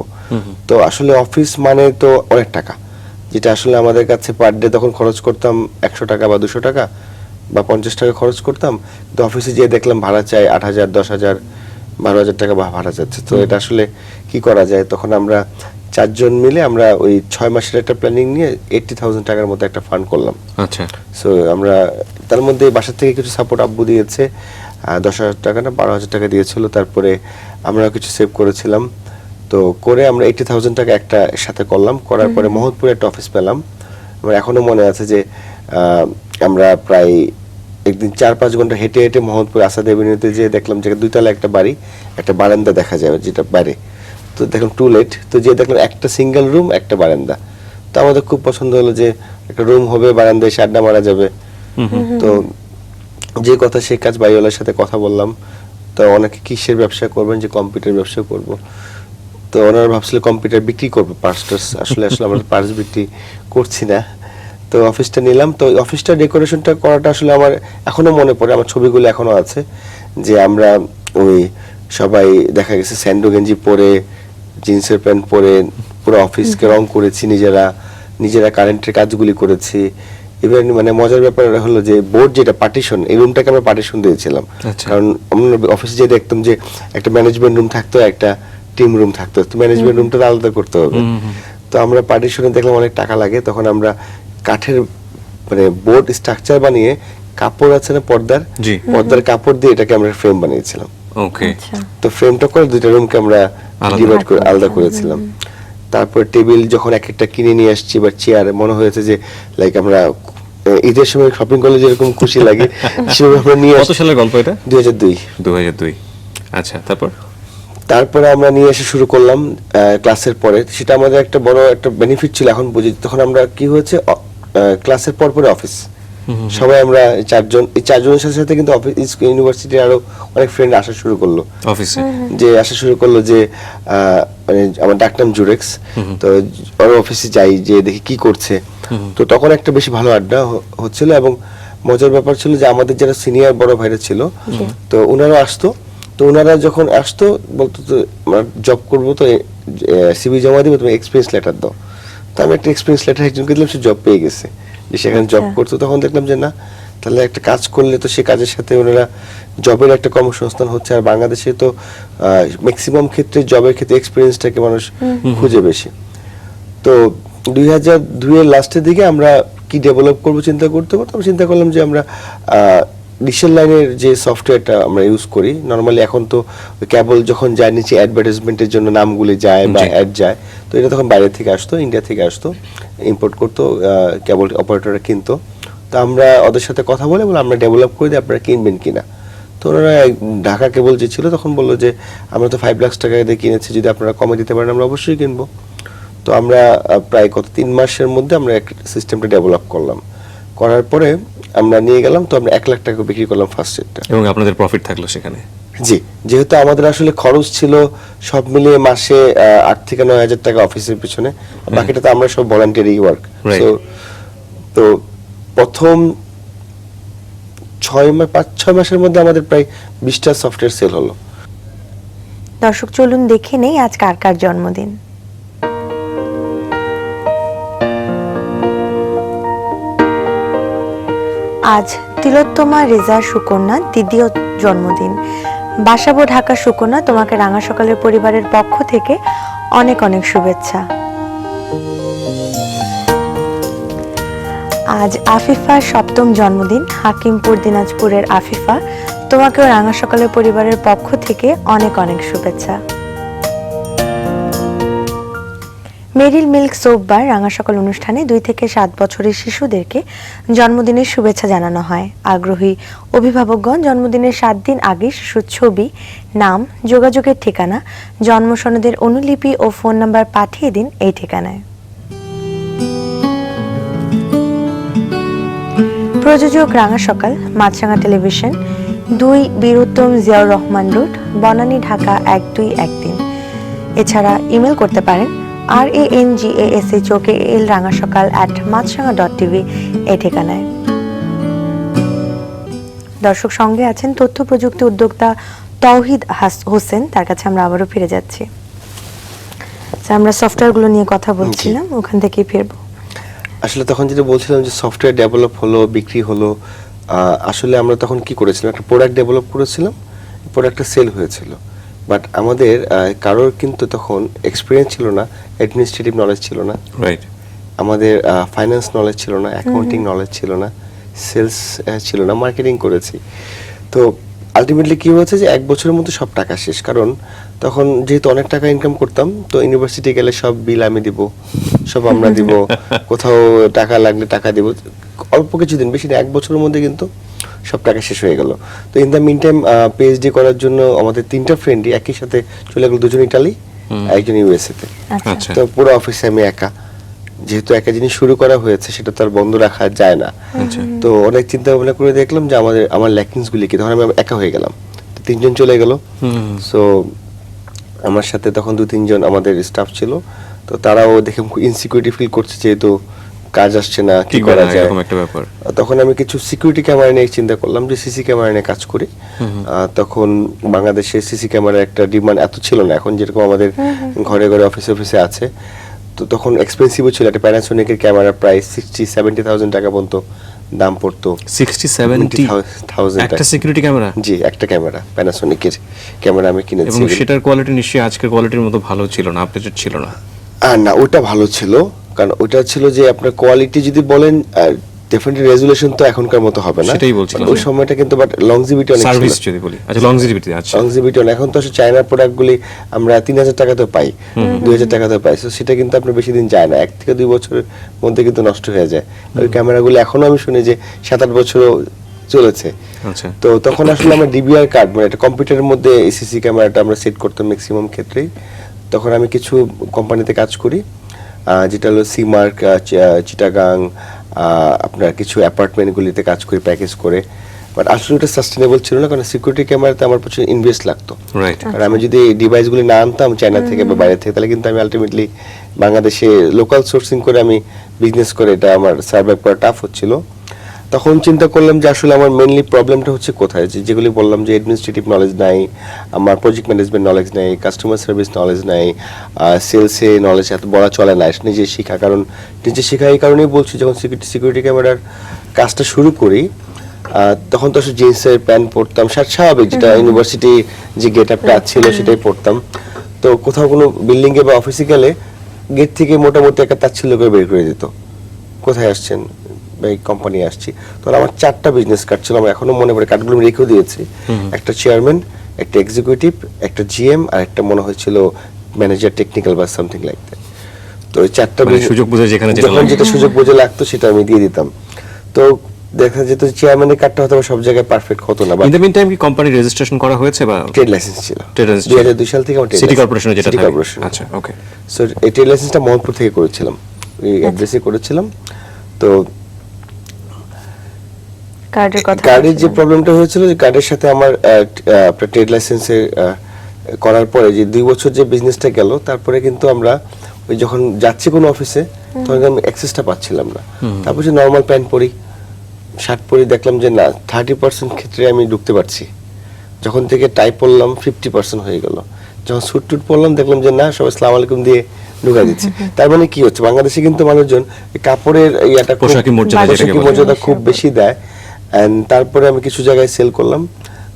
তো আসলে অফিস মানে তো অনেক টাকা, যেটা আসলে আমাদের কাছে পার ডে তখন খরচ করতাম 100 টাকা বা 200 টাকা বা 50 টাকা খরচ করতাম। তো অফিসে গিয়ে দেখলাম ভাড়া চাই 8,000, 10,000, 12,000 টাকা ভাড়া যাচ্ছে। তো এটা আসলে কি করা যায়, তখন আমরা 4 জন মিলে আমরা ওই 6 মাসের একটা প্ল্যানিং নিয়ে 80,000 টাকার মতো একটা ফান্ড করলাম। আচ্ছা, সো আমরা তার মধ্যে বাসা থেকে কিছু সাপোর্ট আব্বু দিয়েছে, 10,000 টাকা না 12,000 টাকা দিয়েছিল। তারপরে আমরা কিছু সেভ করেছিলাম। তো করে আমরা 80,000 টাকা একটা সাথে করলাম, করার পরে মোহাম্মদপুরে একটা অফিস পেলাম। আমার এখনো মনে আছে যে আমরা প্রায় একদিন 4-5 ঘন্টা হেঁটে হেঁটে মোহাম্মদপুর আসাদ এভিনিউতে যেয়ে দেখলাম যে 2 তলা একটা বাড়ি, একটা বারান্দা দেখা যাবে যেটা বাইরে। তো দেখলাম টু লেট, তো যে দেখলাম একটা সিঙ্গেল রুম, একটা বারান্দা। তো আমাদের খুব পছন্দ হলো যে একটা রুম হবে, বারান্দায় এসে আড্ডা মারা যাবে। তো যে কথা সেই কাজ, বাড়িওয়ালার সাথে কথা বললাম। তো অনেকে কিসের ব্যবসা করবেন, যে কম্পিউটার ব্যবসা করব। তো ওনারা ভাবছিল কম্পিউটার বিক্রি করবো, পার্টস। আসলে আমরা পার্টস বিক্রি করছি না। তো অফিসটা নিলাম। তো অফিসটা ডেকোরেশনটা করাটা আসলে আমার এখনো মনে পড়ে, আমার ছবিগুলো এখনো আছে, যে আমরা ওই সবাই দেখা গেছে স্যান্ডো গেঞ্জি পরে, জিন্সের প্যান্ট পরে পুরো অফিসকে রং করেছি নিজেরা কারেন্টের কাজগুলি করেছি। ইভেন মানে মজার ব্যাপার হলো যে বোর্ড যেটা পার্টিশন, এই রুমটাকে আমরা পার্টিশন দিয়েছিলাম। আচ্ছা। কারণ আমরা অফিসে যে দেখতাম যে একটা ম্যানেজমেন্ট রুম থাকতো, একটা টিম রুম থাকতো, তো ম্যানেজমেন্ট রুমটা আলাদা করতে হবে। তো আমরা পার্টিশনে দেখলাম অনেক টাকা লাগে, তখন আমরা কাঠের মানে বোর্ড স্ট্রাকচার বানিয়ে, কাপড় আছে না পর্দার, জি। পর্দার কাপড় দিয়ে এটাকে আমরা ফ্রেম বানিয়েছিলাম। ওকে, আচ্ছা। তো ফ্রেমটা করে 2টা রুমকে আমরা আলাদা ডিভাইড করে আলাদা আলাদা করেছিলাম। করেছিলাম। তারপর টেবিল যখন এক একটা কিনে নিয়ে আসছি বা চেয়ার, মনে হয়েছে যে লাইক আমরা ঈদের সময় শপিং করলে যেরকম খুশি লাগে সেভাবে আমরা নিয়ে কত সালের গল্প এটা? 2002। 2002। আচ্ছা, তারপর? তারপরে আমরা নিয়ে এসে শুরু করলাম ক্লাসের পরে। সেটা আমাদের একটা বড় একটা বেনিফিট ছিল। এখন বুঝি তখন আমরা কি হয়েছে, ক্লাসের পর পরে অফিস, সবাই আমরা এই চারজনের সাথে সাথে কিন্তু অফিস ইউনিভার্সিটির আরো অনেক ফ্রেন্ড আসা শুরু করলো অফিসে। যে মানে আমার ডাকনাম জুরেক্স, তো ওর অফিসে যাই, যে দেখি কি করছে। তো তখন একটা বেশি ভালো আড্ডা হচ্ছিল, এবং মজার ব্যাপার ছিল যে আমাদের যারা সিনিয়র বড় ভাইরা ছিল, তো ওনারা আসতো। তো ওনারা যখন আসতো বলতো তো আমরা জব করবো, তো সিভি জমা দিব, তুমি এক্সপিরিয়েন্স লেটার দাও। তো আমি একটা এক্সপিরিয়েন্স লেটার একজনকে দিলাম, সে জব পেয়ে গেছে, যে সেখানে জব করতো। তখন দেখলাম যে না, তাহলে একটা কাজ করলে তো সে কাজের সাথে ওনারা জবের একটা কর্মসংস্থান হচ্ছে। আর বাংলাদেশে তো ম্যাক্সিমাম ক্ষেত্রে জবের ক্ষেত্রে এক্সপিরিয়েন্সটাকে মানুষ খুঁজে বেশি। তো 2002 এর লাস্টের দিকে আমরা কি ডেভেলপ করবো চিন্তা করতে করতে আমরা চিন্তা করলাম যে আমরা ডিজিটাল লাইনের যে সফটওয়্যারটা আমরা ইউজ করি নরমালি, এখন তো কেবল যখন যায় নিচে অ্যাডভার্টাইজমেন্টের জন্য নামগুলি যায় বা অ্যাড যায়, তো এটা তখন বাইরে থেকে আসতো, ইন্ডিয়া থেকে আসতো, ইম্পোর্ট করতো, কেবল অপারেটররা কিনতো। তো আমরা ওদের সাথে কথা বলে আমরা ডেভেলপ করে দিই, আপনারা কিনবেন কিনা। তো ওনারা ঢাকা কেবল যে ছিল তখন বললো যে আমরা তো 5 লাখ টাকা দিয়ে কিনেছি, যদি আপনারা কমে দিতে পারেন আমরা অবশ্যই কিনবো। তো আমরা প্রায় 3 মাসের মধ্যে আমরা সিস্টেমটা ডেভেলপ করলাম। করার পরে আমরা নিয়ে গেলাম, তো আমরা 1 লাখ টাকা বিক্রি করলাম ফার্স্ট সেটটা। এবং আপনাদের প্রফিট থাকলো সেখানে? জি, যেহেতু আমাদের আসলে খরচ ছিল সব মিলিয়ে মাসে 8 থেকে 9 হাজার টাকা অফিসের পিছনে, বাকিটা তো আমরা সব ভলান্টিয়ারি ওয়ার্ক। তো প্রথম 5-6 মাসের মধ্যে আমাদের প্রায় 20টা সফটওয়্যার সেল হলো। দর্শক চলুন দেখে নেই আজ কার কার জন্মদিন। আজ তিলোত্তমা রেজা সুকন্যা দ্বিতীয় জন্মদিন। বাসাবো ঢাকা সুকন্যা, তোমাকে রাঙা সকালের পরিবারের পক্ষ থেকে অনেক অনেক শুভেচ্ছা। আজ আফিফার 7ম জন্মদিন। হাকিমপুর দিনাজপুরের আফিফা, তোমাকেও রাঙা সকালের পরিবারের পক্ষ থেকে অনেক অনেক শুভেচ্ছা। মেরিল মিল্ক সোপ বার রাঙা সকাল অনুষ্ঠানে 2 থেকে 7 বছরের শিশুদেরকে জন্মদিনের শুভেচ্ছা জানানো হয়। আগ্রহী অভিভাবকগণ জন্মদিনের 7 দিন আগে শিশুর ছবি, নাম, যোগাযোগের ঠিকানা, জন্ম সনদের অনুলিপি ও ফোন নাম্বার পাঠিয়ে দিন এই ঠিকানায়। প্রযোজক রাঙা সকাল, মাছরাঙা টেলিভিশন, 2 বীরুত্তম জিয়াউর রহমান রোড, বনানী, ঢাকা 1213। এছাড়া ইমেল করতে পারেন RANGASHOKAL rangasakal@mazranga.tv এই ঠিকানায়। দর্শক সঙ্গে আছেন তথ্য প্রযুক্তি উদ্যোক্তা তৌহিদ হোসেন, তার কাছে আমরা আবারও ফিরে যাচ্ছি। আমরা সফটওয়্যারগুলো নিয়ে কথা বলছিলাম, ওখান থেকেই ফিরবো। আসলে তখন যেটা বলছিলাম যে সফটওয়্যার ডেভেলপ হলো, বিক্রি হলো, আসলে আমরা তখন কি করেছিলাম, একটা প্রোডাক্ট ডেভেলপ করেছিলাম, প্রোডাক্টটা সেল হয়েছিল, বাট আমাদের কারোর কিন্তু তখন এক্সপিরিয়েন্স ছিল না, অ্যাডমিনিস্ট্রেটিভ নলেজ ছিল না, রাইট, আমাদের ফাইন্যান্স নলেজ ছিল না, অ্যাকাউন্টিং নলেজ ছিল না, সেলস ছিল না, মার্কেটিং করেছি। তো আলটিমেটলি কি হয়েছে যে 1 বছরের মধ্যে সব টাকা শেষ, কারণ তখন যেহেতু অনেক টাকা ইনকাম করতাম, তো ইউনিভার্সিটি গেলে সব বিল আমি দিব, সব আমরা দিব, কোথাও টাকা লাগলে টাকা দিব, অল্প কিছুদিন, বেশি না, 1 বছরের মধ্যে কিন্তু সব টাকা শেষ হয়ে গেল। তো in the meantime PhD করার জন্য আমাদের 3টা ফ্রেন্ডই একই সাথে চলে গেল, 2জন ইটালি, একজন ইউএসএ তে। আচ্ছা। তো পুরো অফিসে আমি একা, যেহেতু একটা জিনিস শুরু করা হয়েছে সেটা তো আর বন্ধ রাখা যায় না। তো অনেক চিন্তা ভাবনা করে দেখলাম যে আমার ল্যাকিংস গুলি কি, তখন আমি একা হয়ে গেলাম, 3জন চলে গেল। সো আমার সাথে তখন 2-3 জন আমাদের স্টাফ ছিল, তো তারাও দেখে খুব ইনসিকিউরিটি ফিল করছে, যেহেতু কাজ আসছে না, কি করা যায় এরকম একটা ব্যাপার। তখন আমি কিছু সিকিউরিটি ক্যামেরা নিয়ে চিন্তা করলাম যে সিসি ক্যামেরা নিয়ে কাজ করি। তখন বাংলাদেশে সিসি ক্যামেরার একটা ডিমান্ড এত ছিল না, এখন যেরকম আমাদের ঘরে ঘরে অফিসে আছে। তো তখন এক্সপেন্সিভও ছিল, একটা প্যানাসোনিকের ক্যামেরা প্রায় 60-70,000 টাকা পর্যন্ত দাম পড়তো। 60-70,000 একটা সিকিউরিটি ক্যামেরা? জি, একটা ক্যামেরা, প্যানাসোনিকের ক্যামেরা আমি কিনেছি। এবং সেটার কোয়ালিটি নিশ্চয়ই আজকের কোয়ালিটির মতো ভালো ছিল না, আপডেটেড ছিল না? না, ওটা ভালো ছিল, কারণ ওটা ছিল যে আপনার কোয়ালিটি যদি বলেন ডেফিনেটলি রেজোলিউশন তো এখনকার মতো হবে না, সেটাই বলছিলাম। ওই সময়টা কিন্তু বাট লংজিভিটি অনেক ছিল। সার্ভিস যদি বলি, আচ্ছা লংজিভিটি, আচ্ছা লংজিভিটি এখন তো আসলে চায়নার প্রোডাক্টগুলি আমরা 3,000 টাকাতে পাই, 2,000 টাকাতে পাই, সো সেটা কিন্তু আপনার বেশি দিন যায় না, 1 থেকে 2 বছরের মধ্যে কিন্তু নষ্ট হয়ে যায়। ওই ক্যামেরাগুলি এখনো আমি শুনি যে 7-8 বছরও চলেছে। আচ্ছা। তো তখন আসলে আমরা ডিবিআর কার্ড মানে একটা কম্পিউটারের মধ্যে এসিসি ক্যামেরাটা আমরা সেট করতাম ম্যাক্সিমাম ক্ষেত্রেই। তখন আমি কিছু কোম্পানিতে কাজ করি, যেটা হলো সিমার্ক, চিটাগাং, আপনার কিছু অ্যাপার্টমেন্টগুলিতে কাজ করি প্যাকেজ করে। বাট আসলে ওটা সাস্টেনেবল ছিল না, কারণ সিকিউরিটি ক্যামেরাতে আমার প্রচুর ইনভেস্ট লাগতো। রাইট। আর আমি যদি ডিভাইসগুলি না আনতাম চায়না থেকে বা বাইরে থেকে, তাহলে কিন্তু আমি আলটিমেটলি বাংলাদেশে লোকাল সোর্সিং করে আমি বিজনেস করে এটা আমার সার্ভাইভ করা টাফ হচ্ছিল। তখন চিন্তা করলাম যে আসলে আমার মেইনলি প্রবলেমটা হচ্ছে কোথায়, যেগুলি বললাম যে অ্যাডমিনিস্ট্রেটিভ নলেজ নাই, আমার প্রজেক্ট ম্যানেজমেন্ট নলেজ নাই, কাস্টমার সার্ভিস নলেজ নাই, সেলসে নলেজ এত বলা চলে না, নিজে শেখা। কারণ নিজে শেখা এই কারণেই বলছি, যখন সিকিউরিটি ক্যামেরার কাজটা শুরু করি তখন তো আসলে জিন্সের প্যান্ট পরতাম, স্বাভাবিক, যেটা ইউনিভার্সিটি যে গেট আপটা ছিল সেটাই পরতাম। তো কোথাও কোনো বিল্ডিংয়ে বা অফিসে গেলে গেট থেকে মোটামুটি একটা তাচ্ছিল্য করে বের করে দিত, কোথায় আসছেন, এই কোম্পানি আসছি। তখন আমার 4টা বিজনেস কার্ড ছিল, আমার এখনো মনে পড়ে, কার্ডগুলো আমি রেখেও দিয়েছি। একটা চেয়ারম্যান, একটা এক্সিকিউটিভ, একটা জিএম, আর একটা মনে হয়েছিল ম্যানেজার টেকনিক্যাল বা সামথিং লাইক দ্যাট। তো এই 4টা সুযোগ বুঝে যেটা সুযোগ বুঝে লাগতো সেটা আমি দিয়ে দিতাম। তো দেখা যেত চেয়ারম্যানের কার্ডটা হয়তো সব জায়গায় পারফেক্ট হতো না। ইন দ্য মিন টাইম কি কোম্পানি রেজিস্ট্রেশন করা হয়েছে বা ট্রেড লাইসেন্স ছিল? ট্রেড লাইসেন্স 2002 সাল থেকে আমার সিটি কর্পোরেশনে যেটা থাকে। কর্পোরেশন। আচ্ছা, ওকে। সো এই ট্রেড লাইসেন্সটা মোহাম্মদপুর থেকে করেছিলাম, এই অ্যাড্রেসে করেছিলাম। তো কার্ডের যে প্রবলেমটা হয়েছিল, যে কার্ডের সাথে আমার আপনার ট্রেড লাইসেন্সে করার পরে যে 2 বছর যে বিজনেসটা গেল, তারপরে কিন্তু আমরা ওই যখন যাচ্ছি কোনো অফিসে তখন আমি অ্যাক্সেসটা পাচ্ছিলাম না। তারপর যে নর্মাল প্যান্ট পরি, শার্ট পরি, দেখলাম যে না 30% ক্ষেত্রে আমি ঢুকতে পারছি। যখন থেকে টাই পরলাম 50% হয়ে গেল। যখন স্যুট টুট পরলাম দেখলাম যে না, সবাই আসসালামু আলাইকুম দিয়ে ঢুকাই দিচ্ছে। তার মানে কি হচ্ছে, বাংলাদেশে কিন্তু মানুষজন কাপড়ের ইয়াটা পোশাকি মর্যাদা খুব বেশি দেয়। এন্ড তারপরে আমি কিছু জায়গায় সেল করলাম।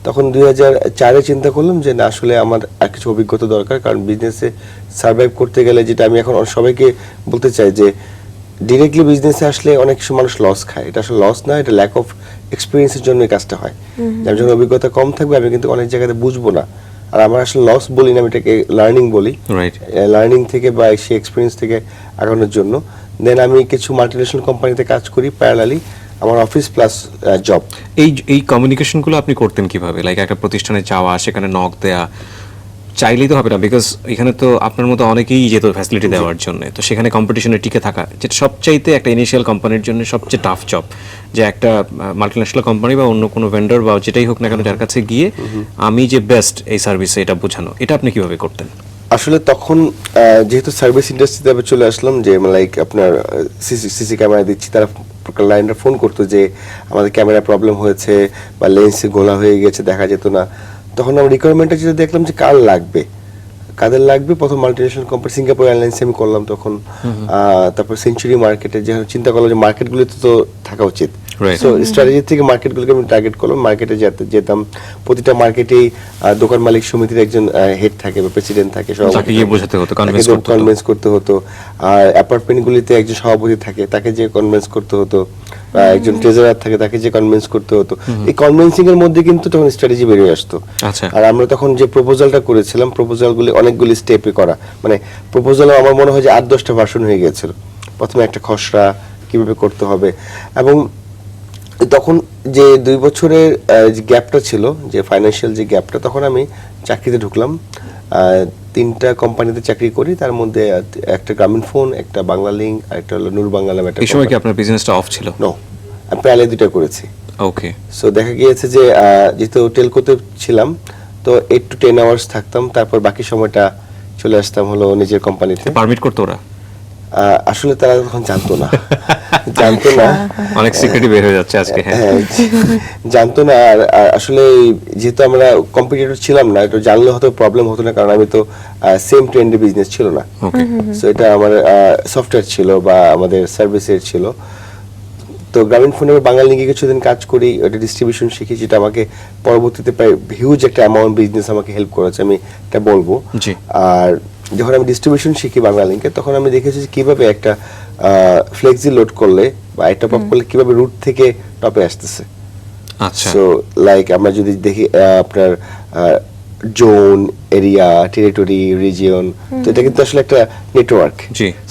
তখন 2004-এ চিন্তা করলাম যে না, আসলে আমার আর কিছু অভিজ্ঞতা দরকার, কারণ বিজনেসে সার্ভাইভ করতে গেলে, যেটা আমি এখন সবাইকে বলতে চাই, যে ডিরেক্টলি বিজনেসে আসলে অনেক কিছু মানুষ লস খায়, এটা আসলে লস না, এটা ল্যাক অফ এক্সপিরিয়েন্সের জন্য এই কাজটা হয়। আমি যখন অভিজ্ঞতা কম থাকবে আমি কিন্তু অনেক জায়গাতে বুঝবো না, আর আমার আসলে লস বলি না, আমি এটাকে লার্নিং বলি। লার্নিং থেকে বা সেই এক্সপিরিয়েন্স থেকে আগানোর জন্য দেন আমি কিছু মাল্টিনেশনাল কোম্পানিতে কাজ করি প্যারালালি, আমার অফিস প্লাস জব। এই কমিউনিকেশনগুলো আপনি করতেন কিভাবে? লাইক একটা প্রতিষ্ঠানে যাওয়া, সেখানে নক দেয়া, চাইলেই তো হবে না, বিকজ এখানে তো আপনার মতো অনেকেই যেত ফ্যাসিলিটি দেওয়ার জন্য। তো সেখানে কম্পিটিশনে টিকে থাকা, যেটা সবচাইতে একটা ইনিশিয়াল কোম্পানির জন্য সবচেয়ে টাফ জব, যে একটা মাল্টিন্যাশনাল কোম্পানি বা অন্য কোনো ভেন্ডর বা যেটাই হোক না কেন, যার কাছে গিয়ে আমি যে বেস্ট এই সার্ভিসে, এটা বোঝানো, এটা আপনি কিভাবে করতেন? আসলে তখন যেহেতু সার্ভিস ইন্ডাস্ট্রিতে আমি চলে আসলাম, যে লাইক আপনার সিসি ক্যামেরা দিচ্ছি, তারা ক্লায়েন্টরা ফোন করতো যে আমাদের ক্যামেরা প্রবলেম হয়েছে বা লেন্সে গোলা হয়ে গেছে, দেখা যেত না। তখন আমি রিকোয়ারমেন্টটা যেটা দেখলাম যে কাদের লাগবে, প্রথম মাল্টিনেশনাল কোম্পানি সিঙ্গাপুর এয়ারলাইন্সে আমি করলাম তখন। তারপর সেঞ্চুরি মার্কেটে, যে চিন্তা করলাম যে মার্কেটগুলোতে তো থাকা উচিত। সো স্ট্র্যাটেজি থেকে মার্কেটগুলোকে আমি টার্গেট করলাম, মার্কেটে যেতাম। প্রতিটা মার্কেটেই দোকান মালিক সমিতির একজন হেড থাকে বা প্রেসিডেন্ট থাকে, কনভিন্স করতে হতো। আর অ্যাপার্টমেন্টগুলিতে একজন সভাপতি থাকে, তাকে যে কনভিন্স করতে হতো, একজন ট্রেজারার থাকে, তাকে যে কনভিন্স করতে হতো। এই কনভিন্সিং এর মধ্যে কিন্তু তখন স্ট্র্যাটেজি বেরিয়ে আসতো। আর আমরা তখন যে প্রপোজালটা করেছিলাম, প্রপোজালগুলি অনেকগুলি স্টেপে করা, মানে প্রপোজাল আমার মনে হয় যে 8-10টা ভার্সন হয়ে গিয়েছিল। প্রথমে একটা খসড়া কিভাবে করতে হবে, এবং তখন যে 2 বছরের যে গ্যাপটা ছিল, যে ফাইন্যান্সিয়াল যে গ্যাপটা, তখন আমি চাকরিতে ঢুকলাম। 3টা কোম্পানিতে চাকরি করি, তার মধ্যে একটা গ্রামীণ ফোন, একটা বাংলা লিংক, আর একটা হলো নূর বাংলা নামে একটা। এই সময় কি আপনার বিজনেসটা অফ ছিল? নো, আমি প্রায় 2টা করেছি। ওকে। সো দেখা গিয়েছে যে যেহেতু টেলকোতে ছিলাম, তো 8 to 10 আওয়ার্স থাকতাম, তারপর বাকি সময়টা চলে আসতাম হলো নিজের কোম্পানিতে। পারমিট করতো ওরা? আসলে তারা তখন জানতো না অনেক সিক্রেটই বের হয়ে যাচ্ছে আজকে। হ্যাঁ, জানতো না। আর আসলে যেহেতু আমরা কম্পিটিটর ছিলাম না, এটা জানলে হয়তো প্রবলেম হতো না, কারণ আমি তো সেম ট্রেন্ডে বিজনেস ছিল না। সো এটা আমার সফটওয়্যার ছিল বা আমাদের সার্ভিসের ছিল। তো গ্রামীণ ফোনে বাংলা লিঙ্কে কিছুদিন কাজ করি, ওটা ডিস্ট্রিবিউশন শিখি, যেটা আমাকে পরবর্তীতে প্রায় হিউজ একটা অ্যামাউন্ট বিজনেস আমাকে হেল্প করেছে, আমি এটা বলবো। আর যখন আমি ডিস্ট্রিবিউশন শিখি বাংলা লিঙ্কে, তখন আমি দেখেছি কিভাবে একটা ফ্লেক্সি লোড করলে বা টপ আপ করলে কিভাবে রুট থেকে টপে আসতেছে। সো লাইক আমরা যদি দেখি আপনার জোন, এরিয়া, টেরিটরি, রিজিয়ন, তো এটা কিন্তু আসলে একটা নেটওয়ার্ক।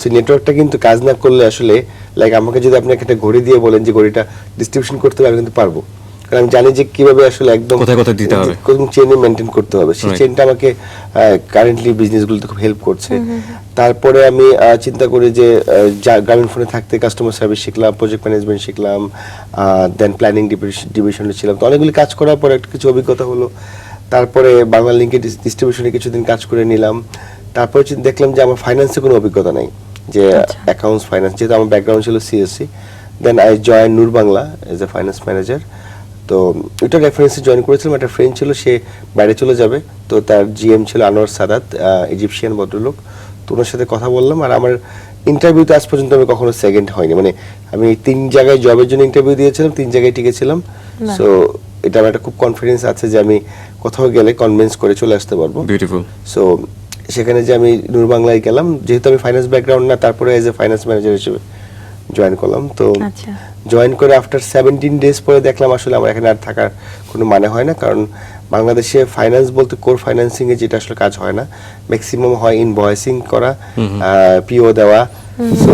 সো নেটওয়ার্কটা কিন্তু কাজ না করলে আসলে, লাইক আমাকে যদি আপনি একটা ঘড়ি দিয়ে বলেন যে ঘড়িটা ডিস্ট্রিবিউশন করতে হবে, আমি কিন্তু পারবো, কারণ আমি জানি যে কিভাবে আসলে একদম কোথায় কোথায় দিতে হবে, কোন চেইনে মেনটেন করতে হবে। সেই Right. চেইনটা আমাকে কারেন্টলি বিজনেসগুলোতে খুব হেল্প করছে। তারপরে আমি চিন্তা করি যে গ্রামীণ ফোনে থাকতে কাস্টমার সার্ভিস শিখলাম, প্রজেক্ট ম্যানেজমেন্ট শিখলাম, দেন প্ল্যানিং ডিভিশনে ছিলাম। তো অনেকগুলি কাজ করার পরে একটা কিছু অভিজ্ঞতা হলো। তারপরে বাংলা লিঙ্কের ডিস্ট্রিবিউশনে কিছুদিন কাজ করে নিলাম। তারপরে দেখলাম যে আমার ফাইন্যান্সে কোনো অভিজ্ঞতা নাই, যে অ্যাকাউন্টস ফাইন্যান্স, যেহেতু আমার ব্যাকগ্রাউন্ড ছিল CSC. Then I join Noor Bangla as a finance manager. তো এটা রেফারেন্সে জয়েন করেছিলাম। একটা ফ্রেন্ড ছিল, সে বাইরে চলে যাবে, তো তার জিএম ছিল আনোয়ার সাদাত, ইজিপশিয়ান ভদ্রলোক। তো ওনার সাথে কথা বললাম। আর আমার ইন্টারভিউতে আজ পর্যন্ত আমি কখনো সেকেন্ড হয়নি, মানে আমি 3 জায়গায় জবের জন্য ইন্টারভিউ দিয়েছিলাম, 3 জায়গায় টিকেছিলাম। সো এটা আমার একটা খুব কনফিডেন্স আছে যে আমি কোথাও গেলে কনভিন্স করে চলে আসতে পারবো। বিউটিফুল। সো সেখানে যে আমি নূর বাংলায় গেলাম, যেহেতু আমি ফাইন্যান্স ব্যাকগ্রাউন্ড না, তারপরে এজ এ ফাইন্যান্স ম্যানেজার হিসেবে জয়েন করলাম। তো আচ্ছা। জয়েন করে আফটার 17 ডেজ পরে দেখলাম আসলে আমার এখানে আর থাকার কোনো মানে হয় না, কারণ বাংলাদেশে ফাইন্যান্স বলতে কোর ফাইন্যান্সিং এ যেটা আসলে কাজ হয় না, ম্যাক্সিমাম হয় ইনভয়েসিং করা, পিও দেওয়া। সো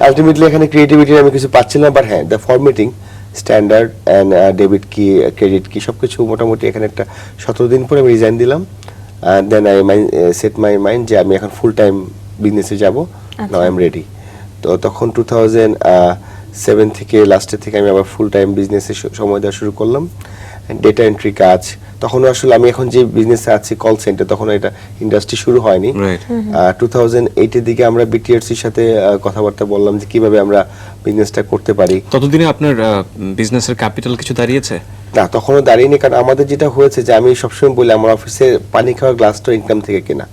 আলটিমেটলি এখানে ক্রিয়েটিভিটি আমি কিছু পাচ্ছিলাম, বাট হ্যাঁ, the formatting standard and debit কি, ক্রেডিট কি, সবকিছু মোটামুটি এখানে একটা 17 দিন পরে আমি রিজাইন দিলাম। Then I set my mind যে আমি এখন ফুল টাইম বিজনেসে যাব, নাও আই এম রেডি। তো তখন 2007 থেকে লাস্টের থেকে আমি আবার ফুল টাইম বিজনেসে সময় দেওয়া শুরু করলাম। ডেটা এন্ট্রি কাজ, তখন আসলে আমি এখন যে বিজনেসে আছি কল সেন্টার, তখন এটা ইন্ডাস্ট্রি শুরু হয়নি। 2008 এর দিকে আমরা বিটিআরসির সাথে কথাবার্তা বললাম যে কিভাবে আমরা বিজনেসটা করতে পারি। ততদিনে আপনার বিজনেসের ক্যাপিটাল কিছু দাঁড়িয়েছে? না, তখনও দাঁড়িয়েনি, কারণ আমাদের যেটা হয়েছে যে আমি সবসময় বলি আমার অফিসে পানি খাওয়ার গ্লাসটা ইনকাম থেকে কেনা,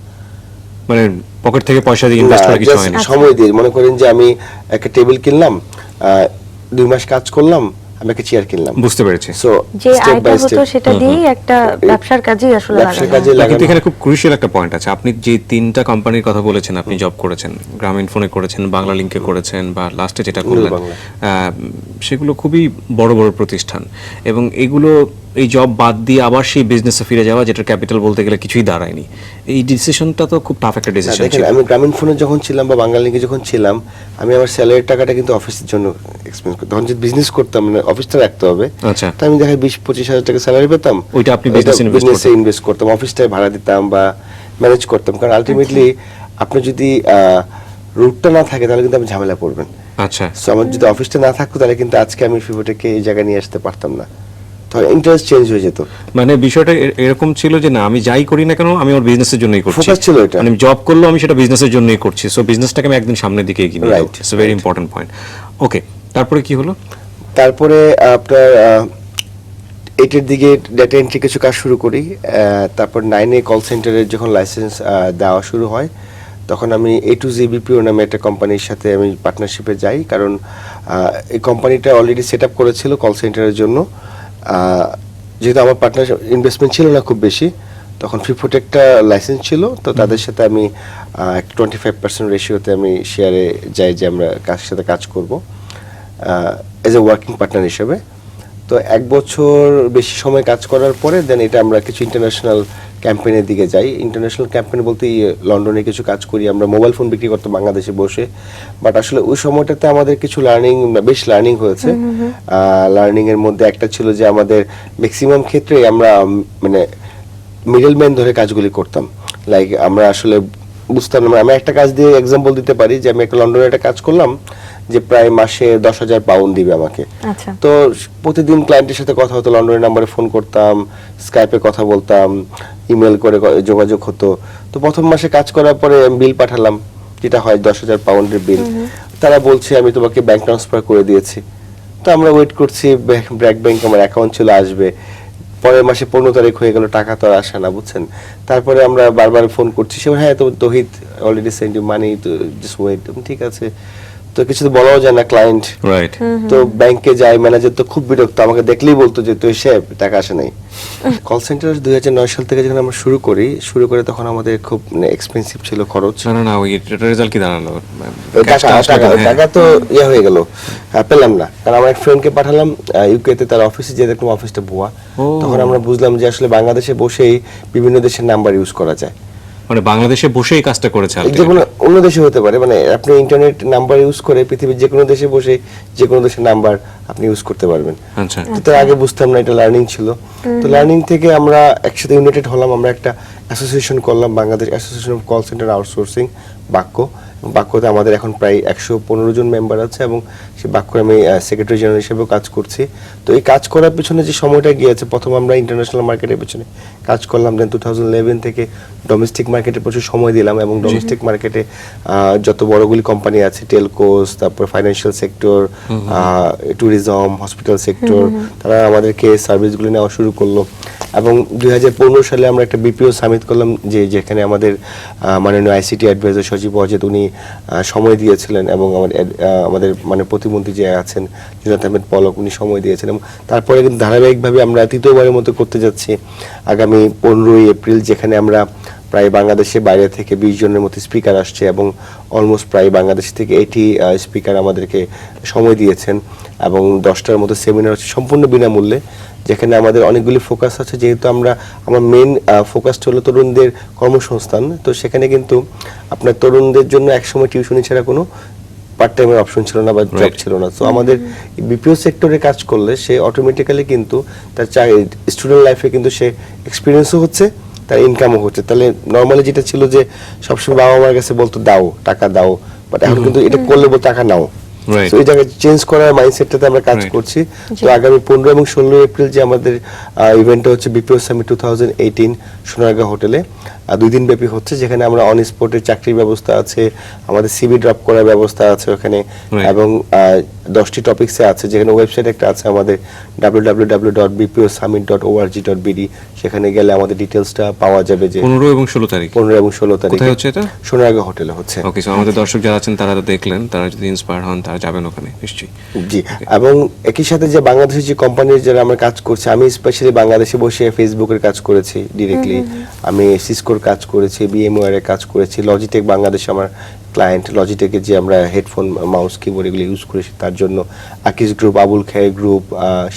মানে পকেট থেকে পয়সা দিয়ে ইনভেস্ট করা কিছু হয়নি। সময় দিয়ে মনে করেন যে আমি একটা টেবিল কিনলাম, 2 মাস কাজ করলাম, আমি একটা চেয়ার কিনলাম। বুঝতে পেরেছি। সো যে আয়টা হতো সেটা দিয়েই একটা ব্যবসার কাজেই আসলে ব্যবসার লাগানো। কাজে কিন্তু লাগানো। এখানে খুব ক্রুশিয়াল একটা পয়েন্ট আছে। আপনি যে 3টা কোম্পানির কথা বলেছেন, আপনি জব করেছেন, গ্রামীণ ফোনে করেছেন, বাংলা লিংকে করেছেন, বা লাস্টে যেটা করলেন, সেগুলো খুবই বড় বড় প্রতিষ্ঠান, এবং এগুলো এই জব বাদ দিয়ে আবার সেই বিজনেসে ফিরে যাওয়া, যেটার ক্যাপিটাল বলতে গেলে কিছুই দাঁড়ায়নি, এই ডিসিশনটা তো খুব টাফ একটা ডিসিশন দেখেন, ছিল। আমি গ্রামীণ ফোনে যখন ছিলাম বা বাংলা লিংকে যখন ছিলাম, আমি আমার স্যালারির টাকাটা কিন্তু অফিসের জন্য এক্সপেন্স করতাম। তখন যে বিজনেস করতাম, মানে অফিসটা রাখতে হবে, আচ্ছা। তো আমি দেখা 20-25 হাজার টাকা স্যালারি পেতাম, ওইটা আপনি বিজনেসে ইনভেস্ট করতাম, অফিসটায় ভাড়া দিতাম বা ম্যানেজ করতাম। কারণ আলটিমেটলি আপনি যদি রুটটা না থাকে তাহলে কিন্তু আপনি ঝামেলা পড়বেন। আচ্ছা। সো আমার যদি অফিসটা না থাকতো তাহলে কিন্তু আজকে আমি ফিভোটেকে এই জায়গায় নিয়ে আসতে পারতাম না, তখন ইন্টারেস্ট চেঞ্জ হয়ে যেত। মানে বিষয়টা এরকম ছিল যে না, আমি যাই করি না কেন আমি আমার বিজনেসের জন্যই করছি। ফোকাস ছিল এটা। মানে জব করলেও আমি সেটা বিজনেসের জন্যই করছি। সো বিজনেসটাকে আমি একদিন সামনের দিকে এগিয়ে নিয়ে যাব। Right, it's a very important point. Okay, তারপরে কি হলো? তারপরে আপনার 8 এর দিকে ডেটা এন্ট্রি কিছু কাজ শুরু করি। তারপর 9 এ কল সেন্টারের যখন লাইসেন্স দেওয়া শুরু হয়, তখন আমি A2Z BPO নামে একটা কোম্পানির সাথে আমি পার্টনারশিপে যাই, কারণ এই কোম্পানিটা অলরেডি সেট আপ করেছিল কল সেন্টারের জন্য। যেহেতু আমার পার্টনার ইনভেস্টমেন্ট ছিল না খুব বেশি, তখন ফিফোট একটা লাইসেন্স ছিল, তো তাদের সাথে আমি 25% রেশিওতে আমি শেয়ারে যাই যে আমরা কার সাথে কাজ করব এজ এ ওয়ার্কিং পার্টনার হিসেবে। তো 1 বছর বেশি সময় কাজ করার পরে দেন এটা আমরা কিছু ইন্টারন্যাশনাল ক্যাম্পেইনের দিকে যাই। ইন্টারন্যাশনাল ক্যাম্পেইন বলতে লন্ডনে কিছু কাজ করি, আমরা মোবাইল ফোন বিক্রি করতাম বাংলাদেশে বসে। বাট আসলে ওই সময়টাতে আমাদের কিছু বেশ লার্নিং হয়েছে। লার্নিং এর মধ্যে একটা ছিল যে আমাদের ম্যাক্সিমাম ক্ষেত্রে আমরা মানে মিডলম্যান ধরে কাজগুলি করতাম। লাইক আমরা আসলে বুঝতাম না, আমি একটা কাজ দিয়ে এক্সাম্পল দিতে পারি যে আমি একটা লন্ডনে একটা কাজ করলাম যে প্রায় মাসে 10,000 পাউন্ড দিবে আমাকে। আচ্ছা। তো প্রতিদিন ক্লায়েন্টের সাথে কথা হতো, লন্ডনের নাম্বারে ফোন করতাম, স্কাইপে কথা বলতাম, ইমেল করে যোগাযোগ হতো। তো প্রথম মাসে কাজ করার পরে বিল পাঠালাম, যেটা হয় 10,000 পাউন্ডের বিল। তারা বলছে আমি তোমাকে ব্যাংক ট্রান্সফার করে দিয়েছি। তো আমরা ওয়েট করছি, ব্র্যাক ব্যাংক আমার অ্যাকাউন্ট ছিল আসবে। পরের মাসে 15 তারিখ হয়ে গেল, টাকা তো আর আসে না, বুঝছেন। তারপরে আমরা বারবার ফোন করছি, সে হ্যাঁ তো তহিদ অলরেডি সেন্ড ইউ মানি, তো জাস্ট ওয়েট। ঠিক আছে, তো কিছু তো বলাও যায় না ক্লায়েন্ট। রাইট। তো ব্যাংকে যাই, ম্যানেজার তো খুব বিরক্ত, আমাকে দেখলেই বলতো যে তুই সে টাকা আসে নাই। কল সেন্টার 2009 সাল থেকে যখন আমরা শুরু করে তখন আমাদের খুব এক্সপেন্সিভ ছিল খরচ। না, ওই রেজাল্ট কি দাঁড়ালো? টাকা তো ইয়ে হয়ে গেল, পেলাম না। কারণ আমার এক ফ্রেন্ডকে পাঠালাম ইউকেতে, তার অফিসে যেয়ে দেখলাম অফিসটা ভুয়া। তখন আমরা বুঝলাম যে আসলে বাংলাদেশে বসেই বিভিন্ন দেশের নাম্বার ইউজ করা যায়। মানে বাংলাদেশে বসেই কাজটা করেছে যে কোনো অন্য দেশে হতে পারে, মানে আপনি ইন্টারনেট নাম্বার ইউজ করে পৃথিবীর যে কোনো দেশে বসে যে কোনো দেশের নাম্বার আপনি ইউজ করতে পারবেন। আচ্ছা তো তার আগে বুঝতাম না, এটা লার্নিং ছিল। তো লার্নিং থেকে আমরা একসাথে ইউনাইটেড হলাম, আমরা একটা অ্যাসোসিয়েশন করলাম, Bangladesh association of call centre outsourcing, বাক্য। বাক্যতে আমাদের এখন প্রায় 115 জন মেম্বার আছে এবং সেই বাক্যে আমি সেক্রেটারি জেনারেল হিসেবেও কাজ করছি। তো এই কাজ করার পিছনে যে সময়টা গিয়েছে, প্রথম আমরা ইন্টারন্যাশনাল মার্কেটের পিছনে কাজ করলাম, দেন 2011 থেকে ডোমেস্টিক মার্কেটে প্রচুর সময় দিলাম এবং ডোমেস্টিক মার্কেটে যত বড়গুলি কোম্পানি আছে, টেলকোস, তারপর financial sector, tourism, hospital sector, তারা আমাদেরকে সার্ভিসগুলি নেওয়া শুরু করলো। এবং 2015 সালে আমরা একটা বিপিও সামিট করলাম, যেখানে আমাদের মাননীয় আইসিটি অ্যাডভাইজার সচিব অজিত উনি সময় দিয়েছিলেন এবং আমাদের মানে প্রতিমন্ত্রী যে আছেন জুনায়েদ আহমেদ পলক উনি সময় দিয়েছেন। এবং তারপরে কিন্তু ধারাবাহিকভাবে আমরা তৃতীয়বারের মতো করতে যাচ্ছি আগামী 15ই এপ্রিল, যেখানে আমরা প্রায় বাংলাদেশের বাইরে থেকে 20 জনের মতো স্পিকার আসছে এবং অলমোস্ট প্রায় বাংলাদেশ থেকে 80 স্পিকার আমাদেরকে সময় দিয়েছেন এবং 10টার মতো সেমিনার হচ্ছে সম্পূর্ণ বিনামূল্যে, যেখানে আমাদের অনেকগুলি ফোকাস আছে। যেহেতু আমার মেইন ফোকাসটা হলো তরুণদের কর্মসংস্থান, তো সেখানে কিন্তু আপনার তরুণদের জন্য একসময় টিউশনি ছাড়া কোনো পার্ট টাইমের অপশন ছিল না বা জব ছিল না। তো আমাদের বিপিও সেক্টরে কাজ করলে সে অটোমেটিক্যালি কিন্তু তার স্টুডেন্ট লাইফে কিন্তু সে এক্সপিরিয়েন্সও হচ্ছে, তার ইনকামও হচ্ছে। তাহলে নর্মালি যেটা ছিল যে সবসময় বাবা মার কাছে বলতো দাও টাকা দাও, বাট এখন কিন্তু এটা করলে বলতো টাকা নাও। তো এই জায়গায় চেঞ্জ করার মাইন্ডসেটটাতে আমরা কাজ করছি। তো আগামী 15 এবং 16 এপ্রিল যে আমাদের ইভেন্টটা হচ্ছে বিপিও সামিট 2018 সোনারগাঁ হোটেলে 2 দিন ব্যাপী হচ্ছে, যেখানে আমরা অন স্পটে চাকরির ব্যবস্থা আছে, আমাদের সিভি ড্রপ করার ব্যবস্থা আছে ওখানে, এবং 10টি টপিকসে আছে, যেখানে ওয়েবসাইট একটা আছে আমাদের www.bposummit.org.bd, সেখানে গেলে আমাদের ডিটেইলসটা পাওয়া যাবে। যে 15 এবং 16 তারিখ 15 এবং 16 তারিখ কোথায় হচ্ছে এটা? সোনারগাঁ হোটেলে হচ্ছে। ওকে, সো আমাদের দর্শক যারা আছেন তারা দেখলেন, তারা যদি ইন্সপায়ার হন তারা যাবেন ওখানে নিশ্চয়ই। জি, এবং একই সাথে যে বাংলাদেশের যে কোম্পানির যারা আমরা কাজ করছি, আমি স্পেশালি বাংলাদেশে বসে ফেসবুকের কাজ করেছি ডিরেক্টলি, আমি সিসকোর কাজ করেছি, বিএমওয়ার এর কাজ করেছি, লজিটেক বাংলাদেশ আমার ক্লায়েন্ট, লজিটেকের যে আমরা হেডফোন মাউস কিবোর্ড এগুলো ইউজ করেছি তার জন্য, আকিজ গ্রুপ, আবুল খায়ের গ্রুপ,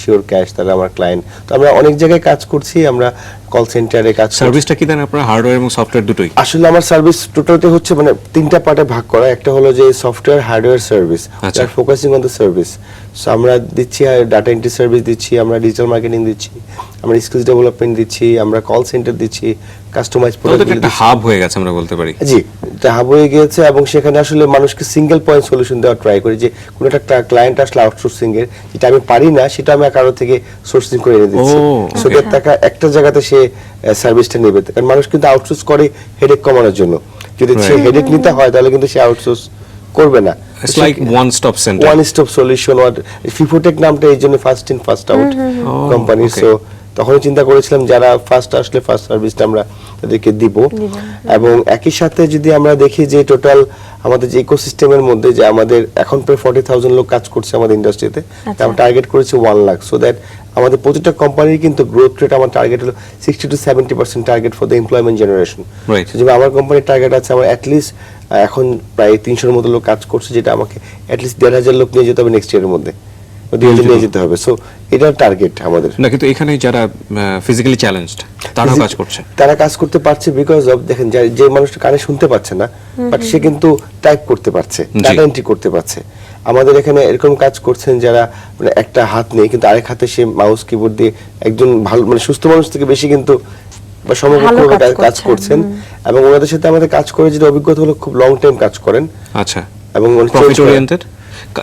শিওর ক্যাশ, তারা আমার ক্লায়েন্ট। তো আমরা অনেক জায়গায় কাজ করছি, আমরা কল সেন্টারে কাজ করছি। সার্ভিসটা কি দেন আপনারা, হার্ডওয়্যার এবং সফটওয়্যার দুটোই? আসলে আমার সার্ভিস টোটালতে হচ্ছে মানে 3টা পার্টে ভাগ করা। একটা হলো যে সফটওয়্যার, হার্ডওয়্যার সার্ভিস, আচ্ছা। Focusing on the service. So আমরা দিচ্ছি ডাটা এন্ট্রি সার্ভিস দিচ্ছি, আমরা ডিজিটাল মার্কেটিং দিচ্ছি, আমরা স্কিলস ডেভেলপমেন্ট দিচ্ছি, আমরা কল সেন্টার দিচ্ছি, কাস্টমাইজ প্রোডাক্ট একটা হাব হয়ে গেছে আমরা বলতে পারি। জি, এটা হাব হয়ে গিয়েছে এবং সেখানে আসলে মানুষকে সিঙ্গেল পয়েন্ট সলিউশন দেওয়ার ট্রাই করি, যে কোনো একটা ক্লায়েন্ট আসলে আউটসোর্সিং এর যেটা আমি পারি না সেটা আমি কারো থেকে সোর্সিং করে এনে দিচ্ছি, সো দ্যাট টাকা একটা জায়গাতে সে সার্ভিসটা নেবে। কারণ মানুষ কিন্তু আউটসোর্স করে হেডেক কমানোর জন্য, যদি সে হেডেক নিতে হয় তাহলে কিন্তু সে আউটসোর্স করবে না। It's like one stop centre, one stop solution. Fifotech নামটা এই জন্য first in first out company. So তখন চিন্তা করেছিলাম যারা ফার্স্ট আসলে ফার্স্ট সার্ভিসটা আমরা তাদেরকে দিব। এবং একই সাথে যদি আমরা দেখি যে টোটাল আমাদের যে ইকোসিস্টেমের মধ্যে যে আমাদের এখন প্রায় 40,000 লোক কাজ করছে আমাদের ইন্ডাস্ট্রিতে, আমরা টার্গেট করেছি 1 লাখ, সো দ্যাট আমাদের প্রতিটা কোম্পানির কিন্তু গ্রোথ রেট আমার টার্গেট হলো 60 to 70% target for the employment generation. যেমন আমার কোম্পানির টার্গেট আছে আমার অ্যাটলিস্ট এখন প্রায় 300-এর মতো লোক কাজ করছে, যেটা আমাকে অ্যাটলিস্ট 1,500 লোক নিয়ে যেতে হবে নেক্সট ইয়ারের মধ্যে, নিয়ে যেতে হবে। সো এটার টার্গেট আমাদের। না, কিন্তু এখানে যারা ফিজিক্যালি চ্যালেঞ্জড তারাও কাজ করছে, তারা কাজ করতে পারছে বিকজ অফ, দেখেন যে মানুষটা কানে শুনতে পাচ্ছে না বাট সে কিন্তু টাইপ করতে পারছে, ডাটা এন্ট্রি করতে পারছে। আমাদের এখানে এরকম কাজ করছেন যারা মানে একটা হাত নেই কিন্তু আরেক হাতে সে মাউস কিবোর্ড দিয়ে একজন ভালো মানে সুস্থ মানুষ থেকে বেশি কিন্তু বা সমকক্ষ কাজ করছেন। এবং ওনাদের সাথে আমাদের কাজ করে যেটা অভিজ্ঞতা হলো খুব লং টাইম কাজ করেন। আচ্ছা, এবং প্রফিট ওরিয়েন্টেড।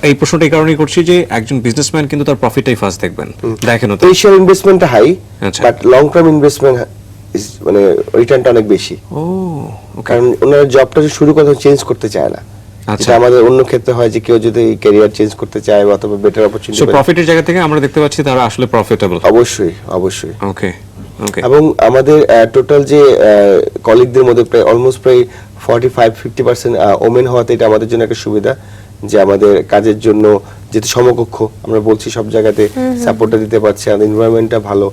এই প্রশ্নটা এই কারণেই করছি যে একজন বিজনেসম্যান কিন্তু তার প্রফিটটাই ফার্স্ট দেখবেন, দেখেন তো ইনিশিয়াল ইনভেস্টমেন্টটা হাই, আচ্ছা, বাট লং টার্ম ইনভেস্টমেন্ট মানে রিটার্নটা অনেক বেশি। ও, কারণ ওনারা জবটা শুরু করতে চেঞ্জ করতে চায় না। আচ্ছা, এটা আমাদের অন্য ক্ষেত্রে হয় যে কেউ যদি ক্যারিয়ার চেঞ্জ করতে চায় অথবা বেটার অপরচুনিটি, সো প্রফিটের জায়গা থেকে আমরা দেখতে পাচ্ছি তারা আসলে প্রফিটেবল। অবশ্যই অবশ্যই। ওকে ওকে। এবং আমাদের টোটাল যে কলিগদের মধ্যে প্রায় অলমোস্ট প্রায় 45-50% ওমেন হওয়াতে এটা আমাদের জন্য একটা সুবিধা, যে আমাদের কাজের জন্য যেহেতু সমকক্ষ আমরা বলছি সব জায়গাতে সাপোর্টটা দিতে পারছি, আমাদের এনভায়রনমেন্টটা ভালো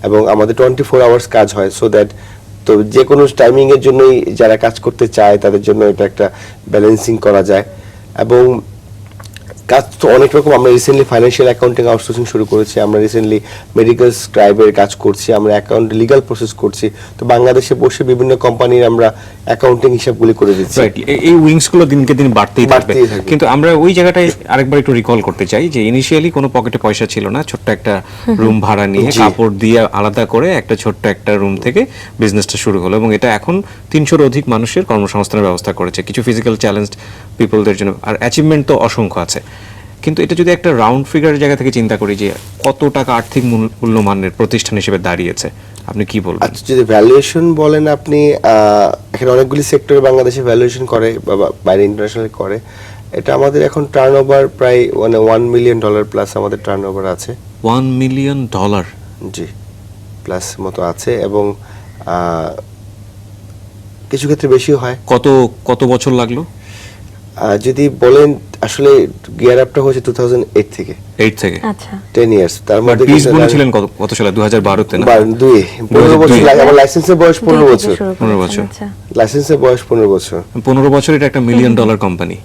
এবং আমাদের 24 আওয়ার্স কাজ হয়, সো দ্যাট তো যে কোনো টাইমিং এর জন্যই যারা কাজ করতে চায় তাদের জন্য এটা একটা ব্যালেন্সিং করা যায়। এবং কাজ তো অনেক রকম। আমরা রিসেন্টলি ফাইন্যান্সিয়াল অ্যাকাউন্টিং আউটসোর্সিং শুরু করেছি, আমরা রিসেন্টলি মেডিকেল স্ক্রাইবের কাজ করছি, আমরা অ্যাকাউন্ট লিগ্যাল প্রসেস করছি। তো বাংলাদেশে বসে বিভিন্ন কোম্পানির আমরা অ্যাকাউন্টিং হিসাবগুলি করে দিচ্ছি। রাইট, এই উইংস গুলো দিনকে দিন বাড়তেই থাকবে। বাড়তেই থাকবে। কিন্তু আমরা ওই জায়গাটায় আরেকবার একটু রিকল করতে চাই যে ইনিশিয়ালি কোনো পকেটে পয়সা ছিল না, ছোট্ট একটা রুম ভাড়া নিয়ে জি। কাপড় দিয়ে আলাদা করে একটা ছোট্ট একটা রুম থেকে বিজনেসটা শুরু হলো, এবং এটা এখন 300-র অধিক মানুষের কর্মসংস্থানের ব্যবস্থা করেছে, কিছু ফিজিক্যাল চ্যালেঞ্জড পিপলদের জন্য। আর অ্যাচিভমেন্ট তো অসংখ্য আছে, কিন্তু এটা যদি একটা রাউন্ড ফিগারের জায়গা থেকে চিন্তা করি যে কত টাকা আর্থিক মূল্যমানের প্রতিষ্ঠান হিসেবে দাঁড়িয়েছে, আপনি কি বলবেন? আচ্ছা, যদি ভ্যালুয়েশন বলেন আপনি, এখানে অনেকগুলি সেক্টরে বাংলাদেশে ভ্যালুয়েশন করে বা বাইরে ইন্টারন্যাশনাল করে। এটা আমাদের এখন টার্নওভার প্রায় মানে $1 মিলিয়ন প্লাস আমাদের টার্নওভার আছে। $1 মিলিয়ন? জি, প্লাস মতো আছে, এবং কিছু ক্ষেত্রে বেশিও হয়। কত বছর লাগলো? যদি বলেন আসলে গিয়ার আপটা হয়েছে 2008 থেকে, 8 থেকে আচ্ছা 10 ইয়ার্স। তার মধ্যে পিস কিন্তু বলেছিলেন কত সালে? 2012-তে না? 15 বছর 2002 লাগে। আমার লাইসেন্সের বয়স 15 বছর। 15 বছর। আচ্ছা লাইসেন্সের বয়স 15 বছর। 15 বছর এটা একটা $1 মিলিয়ন কোম্পানি।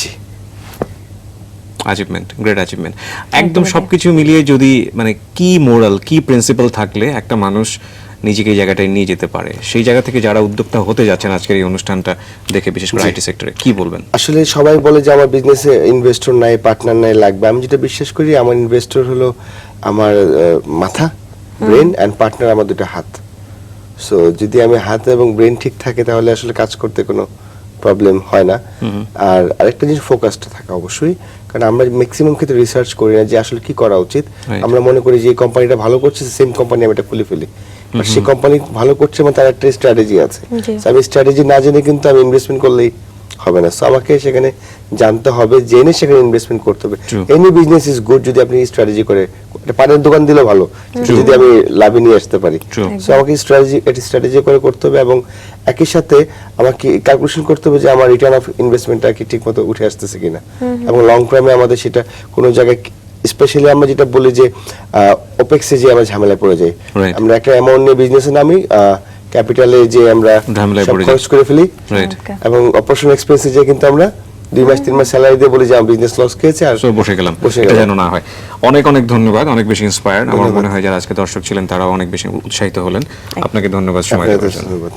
জি, অ্যাচিভমেন্ট, গ্রেট অ্যাচিভমেন্ট। একদম সবকিছু মিলিয়ে যদি মানে কি মোরাল, কি প্রিন্সিপাল থাকলে একটা মানুষ নিজেকে এই জায়গাটায় নিয়ে যেতে পারে, সেই জায়গা থেকে যারা উদ্যোক্তা হতে যাচ্ছেন আজকের এই অনুষ্ঠানটা দেখে, বিশেষ করে আইটি সেক্টরে, কি বলবেন? আসলে সবাই বলে যে আমার বিজনেসে ইনভেস্টর নাই, পার্টনার নাই, লাগবে। আমি যেটা বিশ্বাস করি, আমার ইনভেস্টর হলো আমার মাথা, ব্রেন, অ্যান্ড পার্টনার আমার দুটো হাত। সো যদি আমি হাত এবং ব্রেন ঠিক থাকে তাহলে আসলে কাজ করতে কোনো প্রবলেম হয় না। আর আরেকটা জিনিস, ফোকাসটা থাকা অবশ্যই, কারণ আমরা ম্যাক্সিমাম ক্ষেত্রে রিসার্চ করি না যে আসলে কি করা উচিত। Right. আমরা মনে করি যে এই কোম্পানিটা ভালো করছে, সেম কোম্পানি আমি এটা খুলে ফেলি। আর সেই কোম্পানি ভালো করছে মানে তার একটা স্ট্র্যাটেজি আছে। জি। So আমি স্ট্র্যাটেজি না জেনে কিন্তু আমি ইনভেস্টমেন্ট করলেই হবে না। সো আমাকে সেখানে জানতে হবে, জেনে সেখানে ইনভেস্টমেন্ট করতে হবে। True. Any business is good যদি আপনি স্ট্র্যাটেজি করে, একটা পানের দোকান দিলেও ভালো True. যদি আমি লাভে নিয়ে আসতে পারি। True. সো আমাকে স্ট্র্যাটেজি করে করতে হবে, এবং একই সাথে আমাকে ক্যালকুলেশন করতে হবে যে আমার রিটার্ন অফ ইনভেস্টমেন্টটা কি ঠিকমতো উঠে আসতেছে কিনা, এবং লং টার্মে আমাদের সেটা কোনো জায়গায়, স্পেশালি আমরা যেটা বলি যে ওপেক্সে যে আমরা ঝামেলায় পড়ে যাই। Right. আমরা একটা অ্যামাউন্ট নিয়ে বিজনেসে নামি, ক্যাপিটালে যে আমরা ঝামেলায় সব পড়ে খরচ করে ফেলি, রাইট। Okay. এবং অপারেশন এক্সপেন্সে যে কিন্তু আমরা 2 মাস 3 মাস স্যালারি দিয়ে বলি যে আমার বিজনেস লস খেয়েছে আর সো বসে গেলাম, বসে এটা গেলাম। যেন না হয়। অনেক অনেক ধন্যবাদ, অনেক বেশি ইন্সপায়ার্ড। আমার ধন্যবাদ। মনে হয় যারা আজকে দর্শক ছিলেন তারাও অনেক বেশি উৎসাহিত হলেন। আপনাকে ধন্যবাদ সময় আপনাদের দেওয়ার জন্য। ধন্যবাদ।